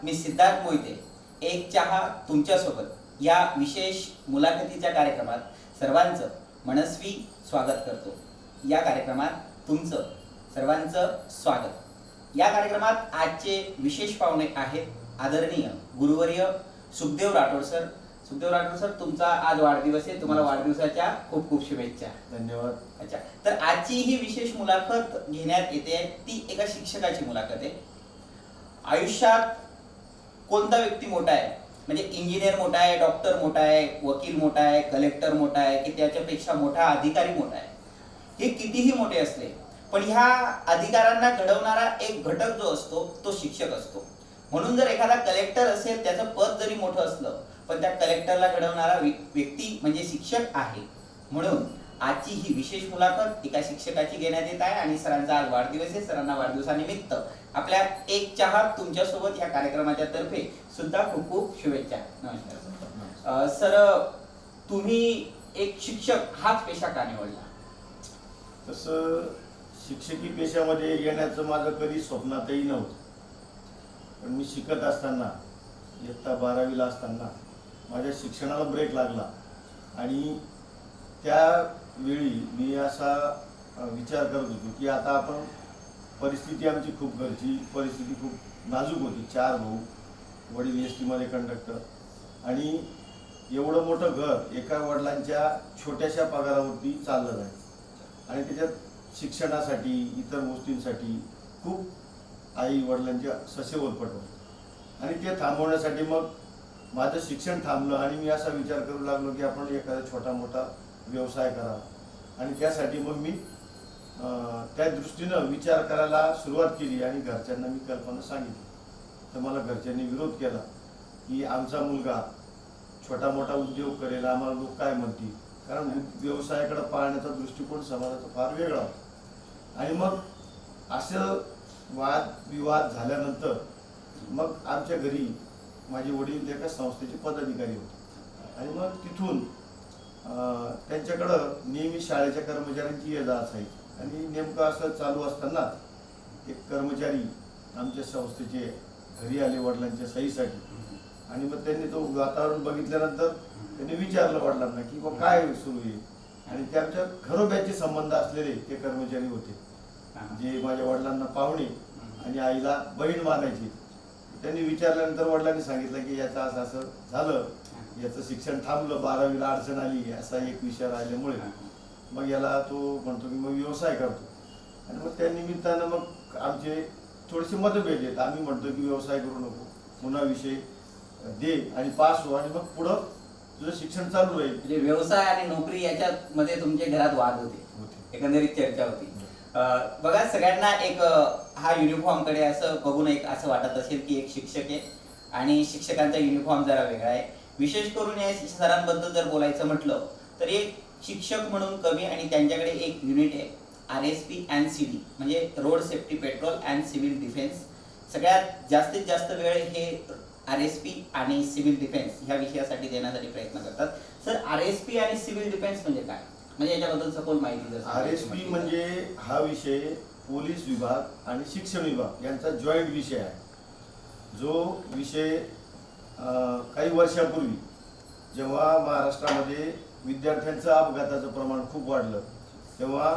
मी सिद्धार्थ मोहिते एक चहा तुमच्यासोबत या विशेष मुलाखतीच्या कार्यक्रमात सर्वांचं मनस्वी स्वागत करतो। या कार्यक्रमात तुमचं सर्वांचं स्वागत। या कार्यक्रमात आजचे विशेष पाहुणे आहेत आदरणीय गुरुवर्य सुखदेव राठोड सर। सुखदेव राठोड सर, तुमचा आज वाढदिवस आहे, तुम्हाला वाढदिवसाच्या खूप खूप शुभेच्छा। धन्यवाद। अच्छा, तर आजची ही विशेष मुलाखत घेण्यात येते ती एका शिक्षकाची मुलाखत आहे। आयुष्यात कोणता व्यक्ती मोठा आहे, म्हणजे इंजिनियर मोठा आहे, डॉक्टर मोठा आहे, वकील मोठा आहे, कलेक्टर मोठा आहे की त्याच्यापेक्षा मोठा अधिकारी मोठा आहे, हे कितीही मोठे असले पण ह्या अधिकारांना घडवणारा एक घटक जो असतो तो शिक्षक असतो। म्हणून जर एखादा कलेक्टर असेल, त्याचं पद जरी मोठं असलं पण त्या कलेक्टरला घडवणारा व्यक्ती म्हणजे शिक्षक आहे। म्हणून आजची ही विशेष मुलाखत एका शिक्षकाची घेण्यात येत आहे आणि सरांचा आज वाढदिवस आहे। सरांना वाढदिवसानिमित्त आपल्या एक चहा तुमच्यासोबत या कार्यक्रमाच्या तर्फे सुद्धा खूप खूप शुभेच्छा। नमस्कार सर, तुम्ही एक शिक्षक हाच पेशा का निवडला? तसं शिक्षकी पेशामध्ये येण्याचं माझं कधी स्वप्नातही नव्हतं, पण मी शिकत असताना इयत्ता 12वीला असताना माझ्या शिक्षणाला ब्रेक लागला आणि त्यावेळी मी असा विचार करत होतो की आता आपण परिस्थिती आमची खूप घरची परिस्थिती खूप नाजूक होती। 4 भाऊ, वडील एस टीमध्ये कंडक्टर आणि एवढं मोठं घर एका वडिलांच्या छोट्याशा पगारावरती चाललं जायचं आणि त्याच्यात शिक्षणासाठी इतर गोष्टींसाठी खूप आई वडिलांच्या ससेवर पडलं आणि ते थांबवण्यासाठी मग माझं शिक्षण थांबलं आणि मी असा विचार करू लागलो की आपण एखादा छोटा मोठा व्यवसाय करावा आणि त्यासाठी मग मी त्या दृष्टीनं विचार करायला सुरुवात केली आणि घरच्यांना मी कल्पना सांगितली। तर मला घरच्यांनी विरोध केला की आमचा मुलगा छोटा मोठा उद्योग करेल, आम्हाला लोक काय म्हणतील, कारण व्यवसायाकडे पाहण्याचा दृष्टिकोन समाजाचा फार वेगळा होता। आणि मग असं वादविवाद झाल्यानंतर मग आमच्या घरी माझे वडील एका संस्थेचे पदाधिकारी होते आणि मग तिथून त्यांच्याकडं नेहमी शाळेच्या कर्मचाऱ्यांची ये जा असायची आणि नेमकं असं चालू असताना एक कर्मचारी आमच्या संस्थेचे घरी आले वडिलांच्या सहीसाठी आणि मग त्यांनी तो वातावरण बघितल्यानंतर त्यांनी विचारलं वडिलांना की बा काय सुरू आहे, आणि ते आमच्या घरोब्याचे संबंध असलेले ते कर्मचारी होते जे माझ्या वडिलांना पाहुणे आणि आईला बहीण मानायचे। त्यांनी विचारल्यानंतर वडिलांनी सांगितलं की याचं असं असं झालं, याचं शिक्षण थांबलं, 12वीला अडचण आली असा एक विषय राहिल्यामुळे मग याला तो म्हणतो की मग व्यवसाय करतो आणि मग त्या निमित्तानं मग आमचे थोडेसे मतभेद आहेत। आम्ही म्हणतो की व्यवसाय करू नको, पुन्हा विषय दे आणि पास हो आणि मग पुढं तुझं शिक्षण चालू राहील। म्हणजे व्यवसाय आणि नोकरी याच्यामध्ये तुमच्या घरात वाद होते, एकंदरीत चर्चा होती। बघा, सगळ्यांना एक हा युनिफॉर्म कडे असं बघून एक असं वाटत असेल की एक शिक्षक आहे आणि शिक्षकांचा युनिफॉर्म जरा वेगळा आहे। विशेष करून या सरांबद्दल जर बोलायचं म्हटलं तर एक शिक्षक म्हणून कमी आणि त्यांच्याकडे एक युनिट आहे RSP अँड CD, म्हणजे road safety petrol and civil defence. सगळ्यात जास्तीत जास्त वेळ हे RSP आणि सिव्हिल डिफेन्स ह्या विषयासाठी देण्यासाठी प्रयत्न करतात। सर, RSP आणि सिव्हिल डिफेन्स म्हणजे काय, म्हणजे याच्याबद्दल सखोल माहिती जर RSP म्हणजे हा विषय पोलीस विभाग आणि शिक्षण विभाग यांचा जॉईंट विषय आहे। जो विषय काही वर्षापूर्वी जेव्हा महाराष्ट्रामध्ये विद्यार्थ्यांचं अपघाताचं प्रमाण खूप वाढलं तेव्हा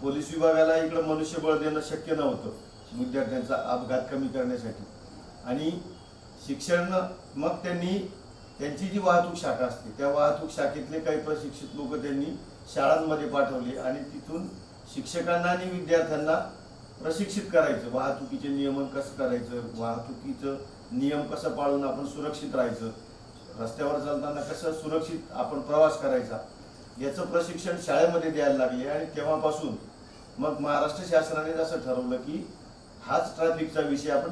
पोलीस विभागाला इकडं मनुष्यबळ देणं शक्य नव्हतं विद्यार्थ्यांचा अपघात कमी करण्यासाठी, आणि शिक्षण मग त्यांनी त्यांची जी वाहतूक शाखा असते त्या वाहतूक शाखेतले काही प्रशिक्षित लोक त्यांनी शाळांमध्ये पाठवले आणि तिथून शिक्षकांना आणि विद्यार्थ्यांना प्रशिक्षित करायचं, वाहतुकीचे नियमन कसं करायचं, वाहतुकीचं नियम कसं पाळून आपण सुरक्षित राहायचं, रस्त्यावर चालताना कसं सुरक्षित आपण प्रवास करायचा, याचं प्रशिक्षण शाळेमध्ये द्यायला लागले। आणि तेव्हापासून मग महाराष्ट्र शासनाने असं ठरवलं की हाच ट्रॅफिकचा विषय आपण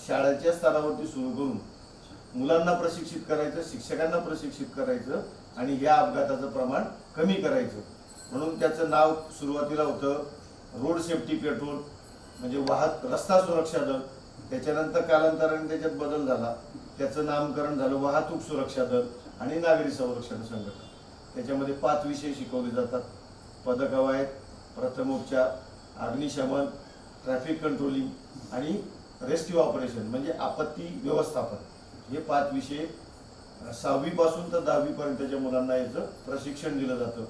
शाळेच्या स्तरावरती सुरू करून मुलांना प्रशिक्षित करायचं, शिक्षकांना प्रशिक्षित करायचं आणि या अपघाताचं प्रमाण कमी करायचं। म्हणून त्याचं नाव सुरुवातीला होतं रोड सेफ्टी पेट्रोल, म्हणजे रस्ता सुरक्षा दल। त्याच्यानंतर कालांतराने त्याच्यात बदल झाला, त्याचं नामकरण झालं वाहतूक सुरक्षा दल आणि नागरी संरक्षण संघटना। त्याच्यामध्ये 5 विषय शिकवले जातात: पदकवायत, प्रथमोपचार, अग्निशमन, ट्रॅफिक कंट्रोलिंग आणि रेस्क्यू ऑपरेशन म्हणजे आपत्ती व्यवस्थापन, हे 5 विषय 6वी पासून तर 10वी पर्यंतच्या मुलांना याचं प्रशिक्षण दिलं जातं,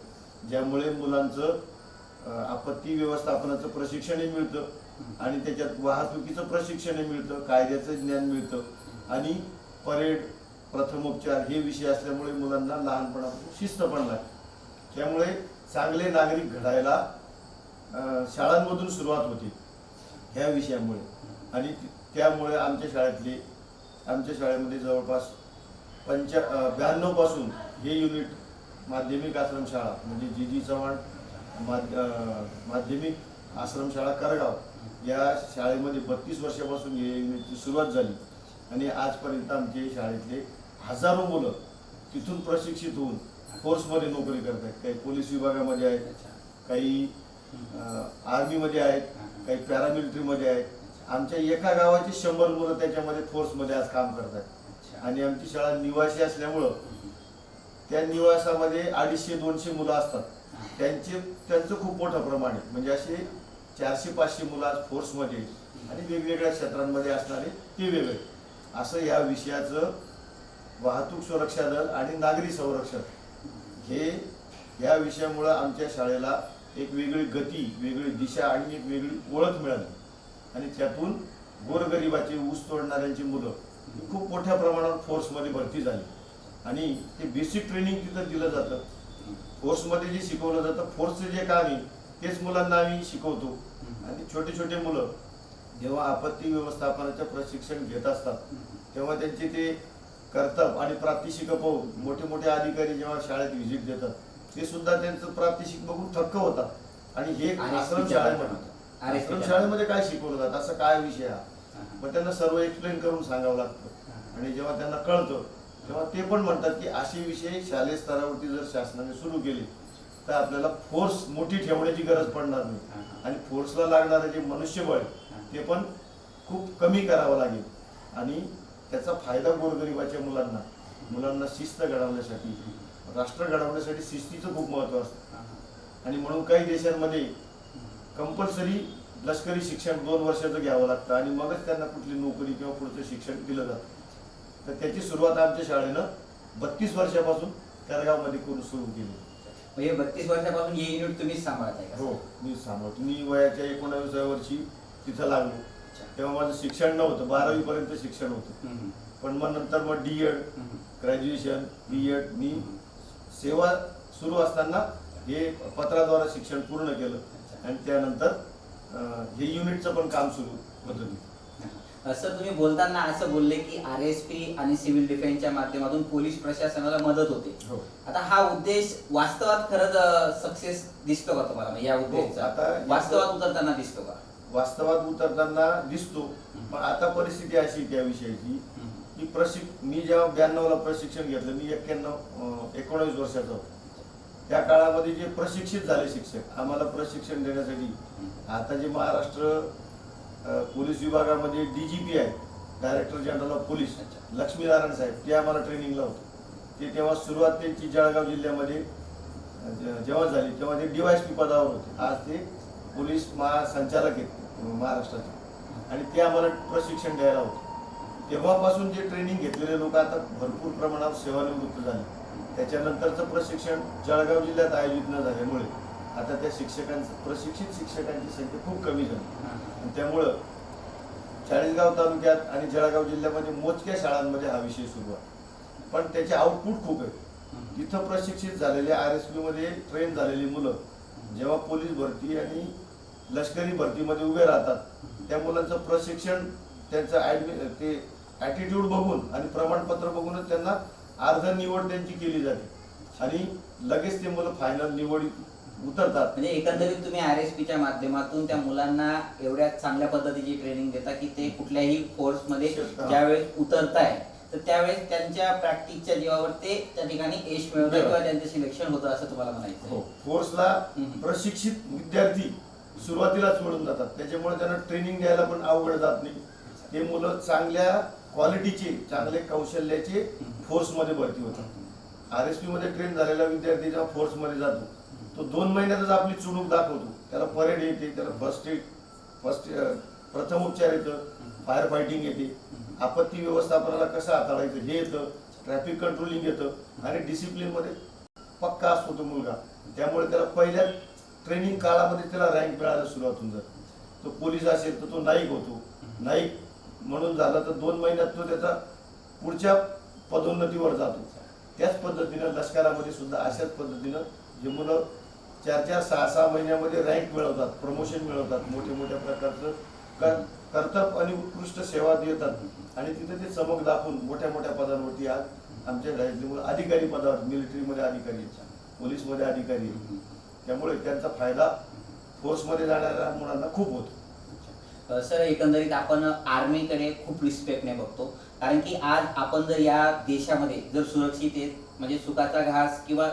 ज्यामुळे मुलांचं आपत्ती व्यवस्थापनाचं प्रशिक्षणही मिळतं आणि त्याच्यात वाहतुकीचं प्रशिक्षणही मिळतं, कायद्याचं ज्ञान मिळतं आणि परेड, प्रथमोपचार हे विषय असल्यामुळे मुलांना लहानपणापासून शिस्त पण लागते. त्यामुळे चांगले नागरिक घडायला शाळांमधून सुरुवात होते ह्या विषयामुळे. आणि त्यामुळे आमच्या शाळेमध्ये जवळपास 92 पासून हे युनिट माध्यमिक आश्रमशाळा म्हणजे जी चव्हाण माध्यमिक आश्रमशाळा करगाव या शाळेमध्ये 32 वर्षापासून हे युनिटची सुरुवात झाली आणि आजपर्यंत आमच्या शाळेतले हजारो मुलं तिथून प्रशिक्षित होऊन फोर्समध्ये नोकरी करत आहेत. काही पोलीस विभागामध्ये आहेत, काही आर्मीमध्ये आहेत, काही पॅरामिलिटरीमध्ये आहेत. आमच्या एका गावाची 100 मुलं त्याच्यामध्ये फोर्समध्ये आज काम करतात आणि आमची शाळा निवासी असल्यामुळं त्या निवासामध्ये 250-200 मुलं असतात. त्यांचं खूप मोठं प्रमाण आहे, म्हणजे असे 400-500 मुलं आज फोर्समध्ये आणि वेगवेगळ्या क्षेत्रांमध्ये असणारे ते वेगळे. असं या विषयाचं वाहतूक सुरक्षा दल आणि नागरी संरक्षण हे या विषयामुळं आमच्या शाळेला एक वेगळी गती, वेगळी दिशा आणि एक वेगळी ओळख मिळाली आणि त्यातून गोरगरिबाचे ऊस तोडणाऱ्यांची मुलं खूप मोठ्या प्रमाणावर फोर्समध्ये भरती झाली आणि ते बेसिक ट्रेनिंग तिथं दिलं जातं. फोर्समध्ये जे शिकवलं जातं, फोर्सचं जे काम आहे तेच मुलांना आम्ही शिकवतो आणि छोटे छोटे मुलं जेव्हा आपत्ती व्यवस्थापनाचं प्रशिक्षण घेत असतात तेव्हा त्यांचे ते कर्तव्य आणि प्रात्यक्षिक पाहून मोठे मोठे अधिकारी जेव्हा शाळेत व्हिजिट देतात ते सुद्धा त्यांचं प्रात्यक्षिक बघून थक्क होतात. आणि हे आश्रमशाळेमध्ये काय शिकवलं जातं, असं काय विषय हा, मग त्यांना सर्व एक्सप्लेन करून सांगावं लागतं आणि जेव्हा त्यांना कळतं तेव्हा ते पण म्हणतात की असे विषय शालेय स्तरावरती जर शासनाने सुरू केले तर आपल्याला फोर्स मोठी ठेवण्याची गरज पडणार नाही आणि फोर्सला लागणारे जे मनुष्यबळ ते पण खूप कमी करावं लागेल आणि त्याचा फायदा गोरगरिबाच्या मुलांना शिस्त घडवण्यासाठी, राष्ट्र घडवण्यासाठी शिस्तीचं खूप महत्त्व असतं. आणि म्हणून काही देशांमध्ये कंपल्सरी लष्करी शिक्षण 2 वर्षाचं घ्यावं लागतं आणि मगच त्यांना कुठली नोकरी किंवा पुढचं शिक्षण दिलं जातं. तर त्याची सुरुवात आमच्या शाळेनं 32 वर्षापासून करगावमध्ये करून सुरू केली. म्हणजे 32 वर्षापासून हे युनिट तुम्हीच सांभाळत आहे का? हो, मी सांभाळतो. मी वयाच्या 19व्या वर्षी तिथं लागलो. तेव्हा माझं शिक्षण नव्हतं, 12वी पर्यंत शिक्षण होतं, पण मग नंतर मग D.Ed, ग्रॅज्युएशन, B.Ed मी सेवा सुरू असताना हे पत्राद्वारे शिक्षण पूर्ण केलं आणि त्यानंतर हे युनिटचं पण काम सुरू होतं. असं तुम्ही बोलताना असं बोलले की RSP आणि सिव्हिल डिफेन्सच्या माध्यमातून पोलीस प्रशासनाला मदत होते. हो. आता हा उद्देश वास्तवात खरंच सक्सेस दिसतो का तुम्हाला? या उद्देशाचा आता वास्तवात उतरताना दिसतो का? वास्तवात उतरताना दिसतो, पण आता परिस्थिती अशी त्या विषयाची की मी जेव्हा 92ला प्रशिक्षण घेतलं, मी 19 वर्षाचा होतो. त्या काळामध्ये जे प्रशिक्षित झाले शिक्षक आम्हाला प्रशिक्षण देण्यासाठी, आता जे महाराष्ट्र पोलीस विभागामध्ये DGP आहे, director general of police, Laxminarayan साहेब, ते आम्हाला ट्रेनिंगला होते. ते तेव्हा सुरुवात त्यांची जळगाव जिल्ह्यामध्ये जेव्हा झाली तेव्हा ते DYSP पदावर होते. आज ते पोलीस महासंचालक आहेत महाराष्ट्राचे आणि ते आम्हाला प्रशिक्षण द्यायला होते. तेव्हापासून जे ट्रेनिंग घेतलेले लोक आता भरपूर प्रमाणावर सेवानिवृत्त झाले. त्याच्यानंतरचं प्रशिक्षण जळगाव जिल्ह्यात आयोजित न झाल्यामुळे आता त्या प्रशिक्षित शिक्षकांची संख्या खूप कमी झाली आणि त्यामुळं चाळीसगाव तालुक्यात आणि जळगाव जिल्ह्यामध्ये मोजक्या शाळांमध्ये हा विषय सुरू आहे, पण त्याचे आउटपुट खूप आहे. तिथं प्रशिक्षित झालेले RSP मध्ये ट्रेन झालेली मुलं जेव्हा पोलीस भरती आणि लष्करी भरतीमध्ये उभे राहतात त्या मुलांचं प्रशिक्षण, त्यांचं ते ॲटिट्यूड बघून आणि प्रमाणपत्र बघूनच त्यांना अर्ध निवड त्यांची केली जाते आणि लगेच ते मुलं फायनल निवडीत उतरतात. म्हणजे एकंदरीत तुम्ही RSPच्या माध्यमातून त्या मुलांना एवढ्या चांगल्या पद्धतीची ट्रेनिंग देता की ते कुठल्याही फोर्समध्ये ज्यावेळेस उतरताय तर त्यावेळेस त्यांच्या प्रॅक्टिसच्या जीवावर ते त्या ठिकाणी यश मिळवतात किंवा त्यांचं सिलेक्शन होतं असं तुम्हाला म्हणायचं? हो, फोर्सला प्रशिक्षित विद्यार्थी सुरुवातीलाच मिळून जातात, त्याच्यामुळे त्यांना ट्रेनिंग द्यायला पण अवघड जात नाही. ते मुलं चांगल्या क्वालिटीचे, चांगल्या कौशल्याचे फोर्समध्ये भरती होतात. RSP मध्ये ट्रेन झालेला विद्यार्थी जेव्हा फोर्समध्ये जातो तो 2 महिन्यातच आपली चुणूक दाखवतो. त्याला परेड येते, त्याला प्रथमोपचार येतं, फायर फायटिंग येते, आपत्ती व्यवस्थापनाला कसं हाताळायचं हे येतं, ट्रॅफिक कंट्रोलिंग येतं आणि डिसिप्लिनमध्ये पक्का असतो तो मुलगा. त्यामुळे त्याला पहिल्या ट्रेनिंग काळामध्ये त्याला रँक मिळायला सुरुवात होऊन जाते. तो पोलीस असेल तर तो नाईक होतो, नाईक म्हणून झाला तर 2 महिन्यात तो त्याचा पुढच्या पदोन्नतीवर जातो. त्याच पद्धतीनं लष्करामध्ये सुद्धा अशाच पद्धतीनं जे मुलं 4-4, 6-6 महिन्यामध्ये रँक मिळवतात, प्रमोशन मिळवतात, मोठ्या मोठ्या प्रकारचं कर्तव्य आणि उत्कृष्ट सेवा देतात आणि तिथे ते चमक दाखवून मोठ्या मोठ्या पदांवरती आज आमच्या शाळेतले मुलं अधिकारी पदावर, मिलिटरीमध्ये अधिकारी आहेत, पोलीसमध्ये अधिकारी आहेत. त्यामुळे त्यांचा फायदा फोर्समध्ये जाणाऱ्या मुलांना खूप होतो. सर, एकंदरीत आपण आर्मीकडे खूप रिस्पेक्टने बघतो, कारण की आज आपण जर या देशामध्ये जर सुरक्षिततेत म्हणजे सुखाचा घास किंवा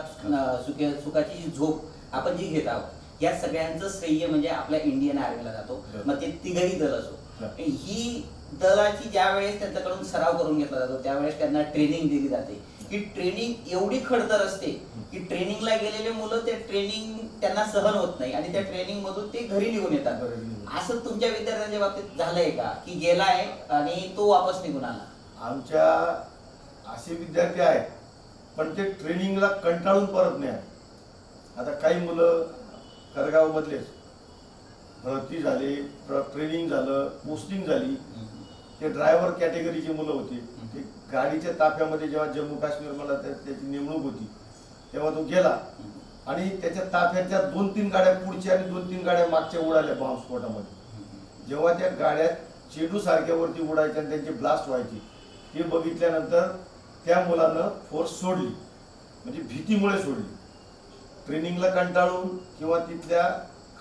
सुखाची जी झोप आपण जी घेत आहोत, या सगळ्यांचं श्रेय म्हणजे आपल्या इंडियन आर्मीला जातो. मग ते तिघही दल असो, ही दलाची ज्या वेळेस त्यांच्याकडून सराव करून घेतला जातो त्यावेळेस त्यांना ट्रेनिंग दिली जाते. ही ट्रेनिंग एवढी खडतर असते की ट्रेनिंगला गेलेले मुलं ते ट्रेनिंग त्यांना सहन होत नाही आणि त्या ट्रेनिंग मधून ते घरी निघून येतात. असं तुमच्या विद्यार्थ्यांच्या बाबतीत झालंय का की गेलाय आणि तो वापस निघून आला? आमच्या असे विद्यार्थी आहेत पण ते ट्रेनिंगला कंटाळून परत नाही आले. आता काही मुलं करगाव मधलेच भरती झाले, ट्रेनिंग झालं, पोस्टिंग झाली, ते ड्रायव्हर कॅटेगरीची मुलं होती. ते गाडीच्या ताफ्यामध्ये जेव्हा जम्मू काश्मीर मला त्याची नेमणूक होती तेव्हा तो गेला आणि त्याच्या ताफ्याच्या 2-3 गाड्या पुढच्या आणि 2-3 गाड्या मागच्या उडाल्या बॉम्बस्फोटामध्ये. जेव्हा त्या गाड्या चेडू सारख्यावरती उडायच्या आणि त्यांची ब्लास्ट व्हायची ते बघितल्यानंतर त्या मुलानं फोर्स सोडली, म्हणजे भीतीमुळे सोडली. ट्रेनिंगला कंटाळून किंवा तिथल्या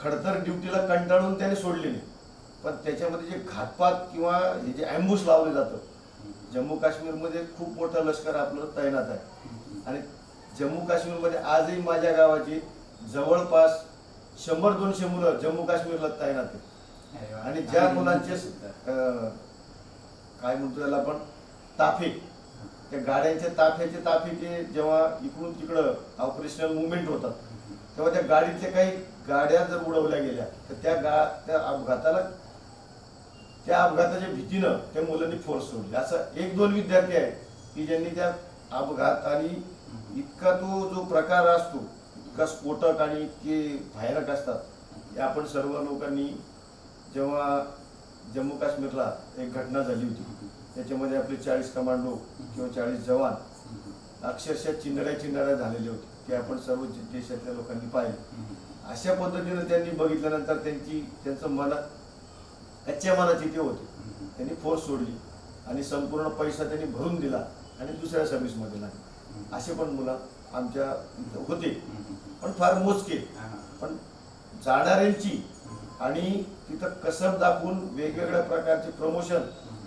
खडतर ड्युटीला कंटाळून त्याने सोडली नाही, पण त्याच्यामध्ये जे घातपात किंवा हे जे ॲम्बुश लावलं जातं, जम्मू काश्मीरमध्ये खूप मोठं लष्कर आपलं तैनात आहे आणि जम्मू काश्मीरमध्ये आजही माझ्या गावाची जवळपास 100-200 मुलं जम्मू काश्मीरला तैनात आहेत. आणि ज्या मुलांचे काय म्हणतो त्याला आपण ताफे, त्या गाड्यांच्या ताफे जेव्हा इकडून तिकडं ऑपरेशनल मुवमेंट होतात तेव्हा त्या गाडीतल्या काही गाड्या जर उडवल्या गेल्या तर त्या अपघाताच्या भीतीनं त्या मुलांनी फोर्स सोडली. असं 1-2 विद्यार्थी आहेत की ज्यांनी त्या अपघात आणि इतका तो जो प्रकार असतो इतका स्फोटक आणि इतके भयानक असतात. हे आपण सर्व लोकांनी जेव्हा जम्मू काश्मीरला एक घटना झाली होती त्याच्यामध्ये आपले 40 कमांडो किंवा 40 जवान अक्षरशः चिंधड्या झालेले होते, ते आपण सर्व देशातल्या लोकांनी पाहिले. अशा पद्धतीने त्यांनी बघितल्यानंतर त्यांचं कच्च्या मनाची ते होते, त्यांनी फोर्स सोडली आणि संपूर्ण पैसा त्यांनी भरून दिला आणि दुसऱ्या सर्व्हिसमध्ये लागले. असे पण मुलं आमच्या होते, पण फार मोजके. पण जाणाऱ्यांची आणि तिथं कसब दाखवून वेगवेगळ्या प्रकारचे प्रमोशन,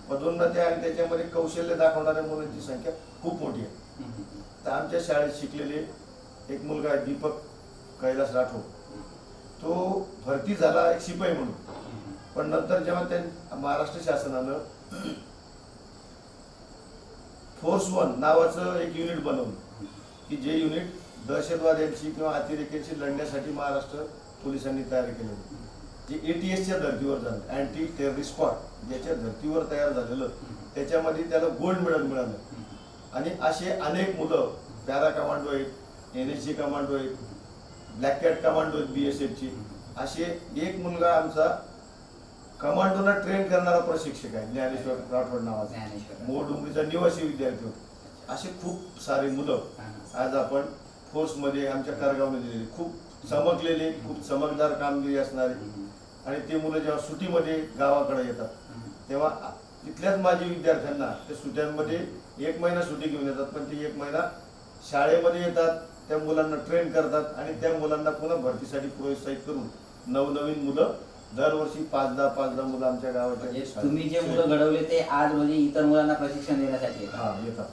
पदोन्नत्या आणि त्याच्यामध्ये कौशल्य दाखवणाऱ्या मुलांची संख्या खूप मोठी आहे. तर आमच्या शाळेत शिकलेले एक मुलगा आहे दीपक कैलास राठोड, तो भरती झाला एक शिपाई म्हणून, पण नंतर जेव्हा त्या महाराष्ट्र शासनानं फोर्स 1 नावाचं एक युनिट बनवलं की जे युनिट दहशतवाद्यांशी किंवा अतिरेक्यांशी लढण्यासाठी महाराष्ट्र पोलिसांनी तयार केलं होतं, जे ATSच्या धर्तीवर झालं, अँटी टेररिस्ट स्क्वॉड, ज्याच्या धर्तीवर तयार झालेलं. त्याच्यामध्ये त्याला गोल्ड मेडल मिळालं. आणि असे अनेक मुलं पॅरा कमांडो आहेत, NSG कमांडो आहेत, ब्लॅक कॅट कमांडो आहेत BSFची. असे एक मुलगा आमचा कमांडोना ट्रेन करणारा प्रशिक्षक आहे, ज्ञानेश्वर राठोड नावाचा, मोरडुंगरीचा निवासी विद्यार्थी होता. असे खूप सारे मुलं आज आपण फोर्समध्ये आमच्या करगावमध्ये खूप चमकलेले, खूप चमकदार कामगिरी असणारे. आणि ते मुलं जेव्हा सुट्टीमध्ये गावाकडे येतात तेव्हा तिथल्याच माझी विद्यार्थ्यांना त्या सुट्ट्यांमध्ये 1 महिना सुट्टी घेऊन येतात, पण ते 1 महिना शाळेमध्ये येतात, त्या मुलांना ट्रेन करतात आणि त्या मुलांना पुन्हा भरतीसाठी प्रोत्साहित करून नवनवीन मुलं दरवर्षी 5-10 मुलं आमच्या गावाच्या. तुम्ही जे मुलं घडवले ते आज म्हणजे इतर मुलांना प्रशिक्षण देण्यासाठी येतात.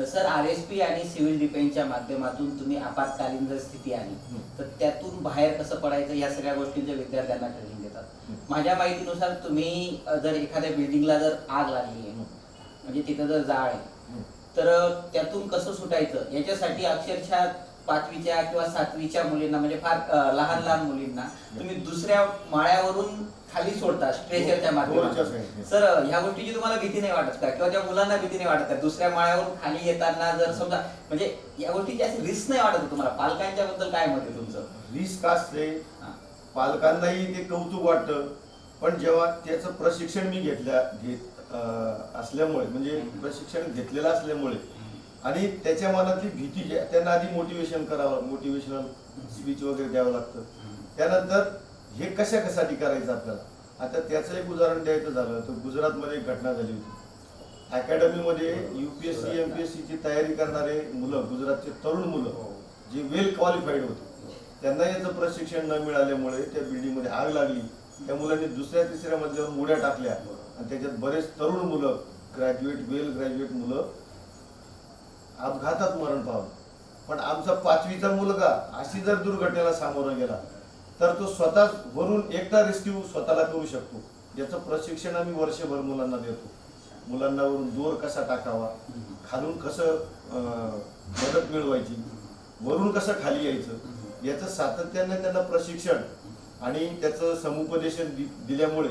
सर, RSP आणि सिव्हिल डिफेन्सच्या माध्यमातून तुम्ही आपत्कालीन जर स्थिती आली तर त्यातून बाहेर कसं पडायचं या सगळ्या गोष्टींच्या विद्यार्थ्यांना ट्रेनिंग देतात. माझ्या माहितीनुसार तुम्ही जर एखाद्या बिल्डिंगला जर आग लागली आहे म्हणजे तिथं जर जाळ आहे तर त्यातून कसं सुटायचं याच्यासाठी अक्षरशः 5वीच्या किंवा 7वीच्या मुलींना म्हणजे फार लहान लहान मुलींना तुम्ही दुसऱ्या माळ्यावरून खाली सोडता स्ट्रेचरच्या माध्यमातून. सर ह्या गोष्टीची तुम्हाला भीती नाही वाटत का, किंवा त्या मुलांना भीती नाही वाटत का दुसऱ्या माळ्यावरून खाली येताना जर समजा म्हणजे या गोष्टीची अशी रिस्क नाही वाटत तुम्हाला? पालकांच्या बद्दल काय मत आहे तुमचं? रिस्क असते, पालकांनाही ते कौतुक वाटतं, पण जेव्हा त्याचं प्रशिक्षण मी असल्यामुळे म्हणजे प्रशिक्षण घेतलेलं असल्यामुळे आणि त्याच्या मनातली भीती त्यांना आधी मोटिवेशन करावं, मोटिवेशनल स्पीच वगैरे द्यावं लागतं. त्यानंतर हे कशासाठी करायचं आपल्याला. आता त्याचं एक उदाहरण द्यायचं झालं तर गुजरातमध्ये एक घटना झाली होती. अकॅडमीमध्ये UPSC MPSC ची तयारी करणारे मुलं, गुजरातचे तरुण मुलं जे वेल क्वालिफाईड होते, त्यांना याचं प्रशिक्षण न मिळाल्यामुळे त्या बिल्डिंगमध्ये आग लागली. त्या मुलांनी दुसऱ्या तिसऱ्या मजल्यावर उड्या टाकल्या आणि त्याच्यात बरेच तरुण मुलं, वेल ग्रॅज्युएट मुलं अपघातात मरण पावलं. पण आमचा 5वीचा मुलगा अशी जर दुर्घटनेला सामोरा गेला तर तो स्वतः वरून एकटा रेस्क्यू स्वतःला करू शकतो. याचं प्रशिक्षण आम्ही वर्षभर मुलांना देतो. मुलांना वरून दोर कसा टाकावा, खालून कसं मदत मिळवायची, वरून कसं खाली यायचं, याचं सातत्याने त्यांना प्रशिक्षण आणि त्याचं समुपदेशन दिल्यामुळे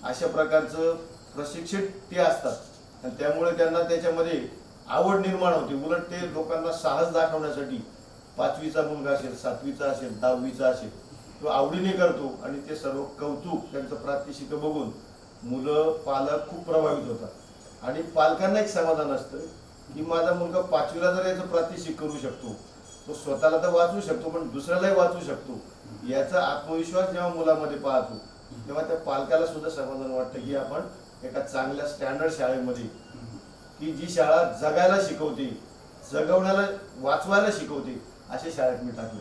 अशा प्रकारचं प्रशिक्षित ते असतात आणि त्यामुळे त्यांना त्याच्यामध्ये आवड निर्माण होते. उलट ते लोकांना साहस दाखवण्यासाठी 5वीचा मुलगा असेल, 7वीचा असेल, 10वीचा असेल, तो आवडीने करतो आणि ते सर्व कौतुक त्यांचं प्रात्यक्षिक बघून मुलं, पालक खूप प्रभावित होतात आणि पालकांना एक समाधान असतं की माझा मुलगा 5वीला जर याचं प्रात्यक्षिक करू शकतो, तो स्वतःला तर वाचू शकतो पण दुसऱ्यालाही वाचू शकतो. याचा आत्मविश्वास जेव्हा मुलामध्ये पाहतो तेव्हा त्या पालकाला सुद्धा समाधान वाटतं की आपण एका चांगल्या स्टँडर्ड शाळेमध्ये, की जी शाळा जगायला शिकवते, जगवण्याला, वाचवायला शिकवते, अशा शाळेत मी टाकलं.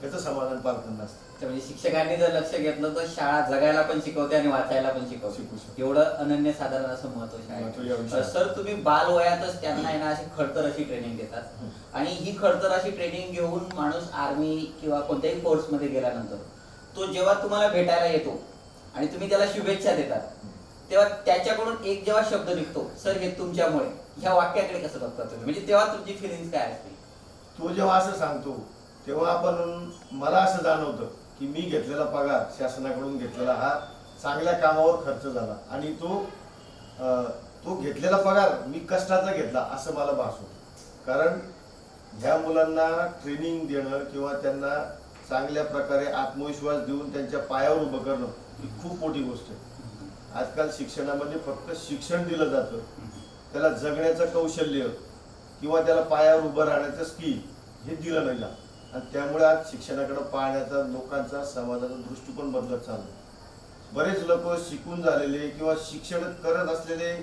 याचं समाधान पालकांना असतं. म्हणजे शिक्षकांनी जर लक्ष घेतलं तर शाळा जगायला पण शिकवते आणि वाचायला पण शिकवते. एवढं अनन्य साधारण असं महत्व शाळेत. सर तुम्ही बाल वयातच त्यांना आहे ना अशी खडतर अशी ट्रेनिंग देतात आणि ही खडतर अशी ट्रेनिंग घेऊन माणूस आर्मी किंवा कोणत्याही फोर्स मध्ये गेल्यानंतर तो जेव्हा तुम्हाला भेटायला येतो आणि तुम्ही त्याला शुभेच्छा देतात तेव्हा त्याच्याकडून एक जेव्हा शब्द निघतो, सर हे तुमच्यामुळे, ह्या वाक्याकडे कसं बघता तुम्ही? म्हणजे तेव्हा तुमची फिलिंग काय असते? तो जेव्हा असं सांगतो तेव्हा मला असं जाणवतं की मी घेतलेला पगार, शासनाकडून घेतलेला हा चांगल्या कामावर खर्च झाला आणि तो घेतलेला पगार मी कष्टाचा घेतला असं मला भास होतं. कारण ह्या मुलांना ट्रेनिंग देणं किंवा त्यांना चांगल्या प्रकारे आत्मविश्वास देऊन त्यांच्या पायावर उभं करणं ही खूप मोठी गोष्ट आहे. आजकाल शिक्षणामध्ये फक्त शिक्षण दिलं जातं, त्याला जगण्याचं कौशल्य किंवा त्याला पायावर उभं राहण्याचं स्किल हे दिलं नाही जात आणि त्यामुळे आज शिक्षणाकडे पाहण्याचा लोकांचा, समाजाचा दृष्टिकोन बदलत चालला. बरेच लोक शिकून झालेले किंवा शिक्षण करत असलेले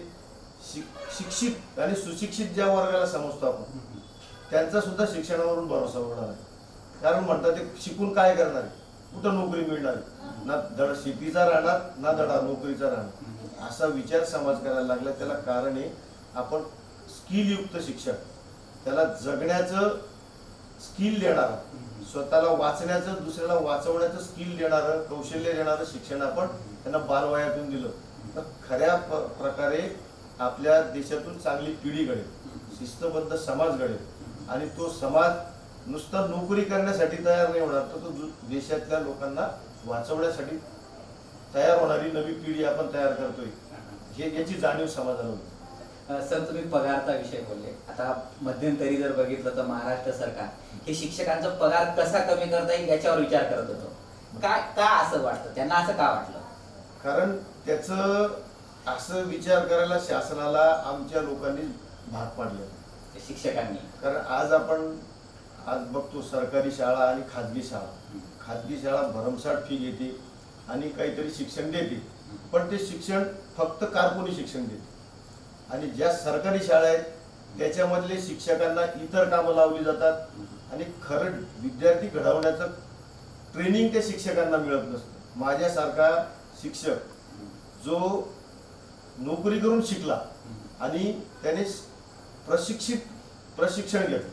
शिक्षित आणि सुशिक्षित ज्या वर्गाला समजतो आपण, त्यांचा सुद्धा शिक्षणावरून भरोसा उडणार आहे. कारण म्हणतात ते शिकून काय करणार आहे, कुठं नोकरी मिळणार, ना धड शेतीचा राहणार ना धडा नोकरीचा राहणार, असा विचार समाज करायला लागला. त्याला कारण आहे आपण स्किलयुक्त शिक्षण, त्याला जगण्याचं स्किल देणारं, स्वतःला वाचण्याचं, दुसऱ्याला वाचवण्याचं स्किल देणारं, कौशल्य देणारं शिक्षण आपण त्यांना बालवयातून दिलं तर खऱ्या प्रकारे आपल्या देशातून चांगली पिढी घडेल, शिस्तबद्ध समाज घडेल आणि तो समाज नुसतं नोकरी करण्यासाठी तयार नाही होणार, तर तो देशातल्या लोकांना वाचवण्यासाठी तयार होणारी नवी पिढी आपण तयार करतोय, याची जाणीव समाजाला होती. सर तुम्ही पगारचा विषय बोलले. आता मध्यंतरी जर बघितलं तर महाराष्ट्र सरकार हे शिक्षकांचा पगार कसा कमी करता येईल याच्यावर विचार करत होतं. का असं वाटतं त्यांना, असं का वाटलं? कारण त्याचं असं विचार करायला शासनाला आमच्या लोकांनी भाग पाडले, शिक्षकांनी. कारण आज बघतो सरकारी शाळा आणि खाजगी शाळा भरमसाठ फी घेते आणि काहीतरी शिक्षण देते, पण ते शिक्षण फक्त कारकुनी शिक्षण देते आणि ज्या सरकारी शाळा आहेत त्याच्यामधले शिक्षकांना इतर कामं लावली जातात आणि खरं विद्यार्थी घडवण्याचं ट्रेनिंग त्या शिक्षकांना मिळत नसतं. माझ्यासारखा शिक्षक जो नोकरी करून शिकला आणि त्याने प्रशिक्षण घेतलं,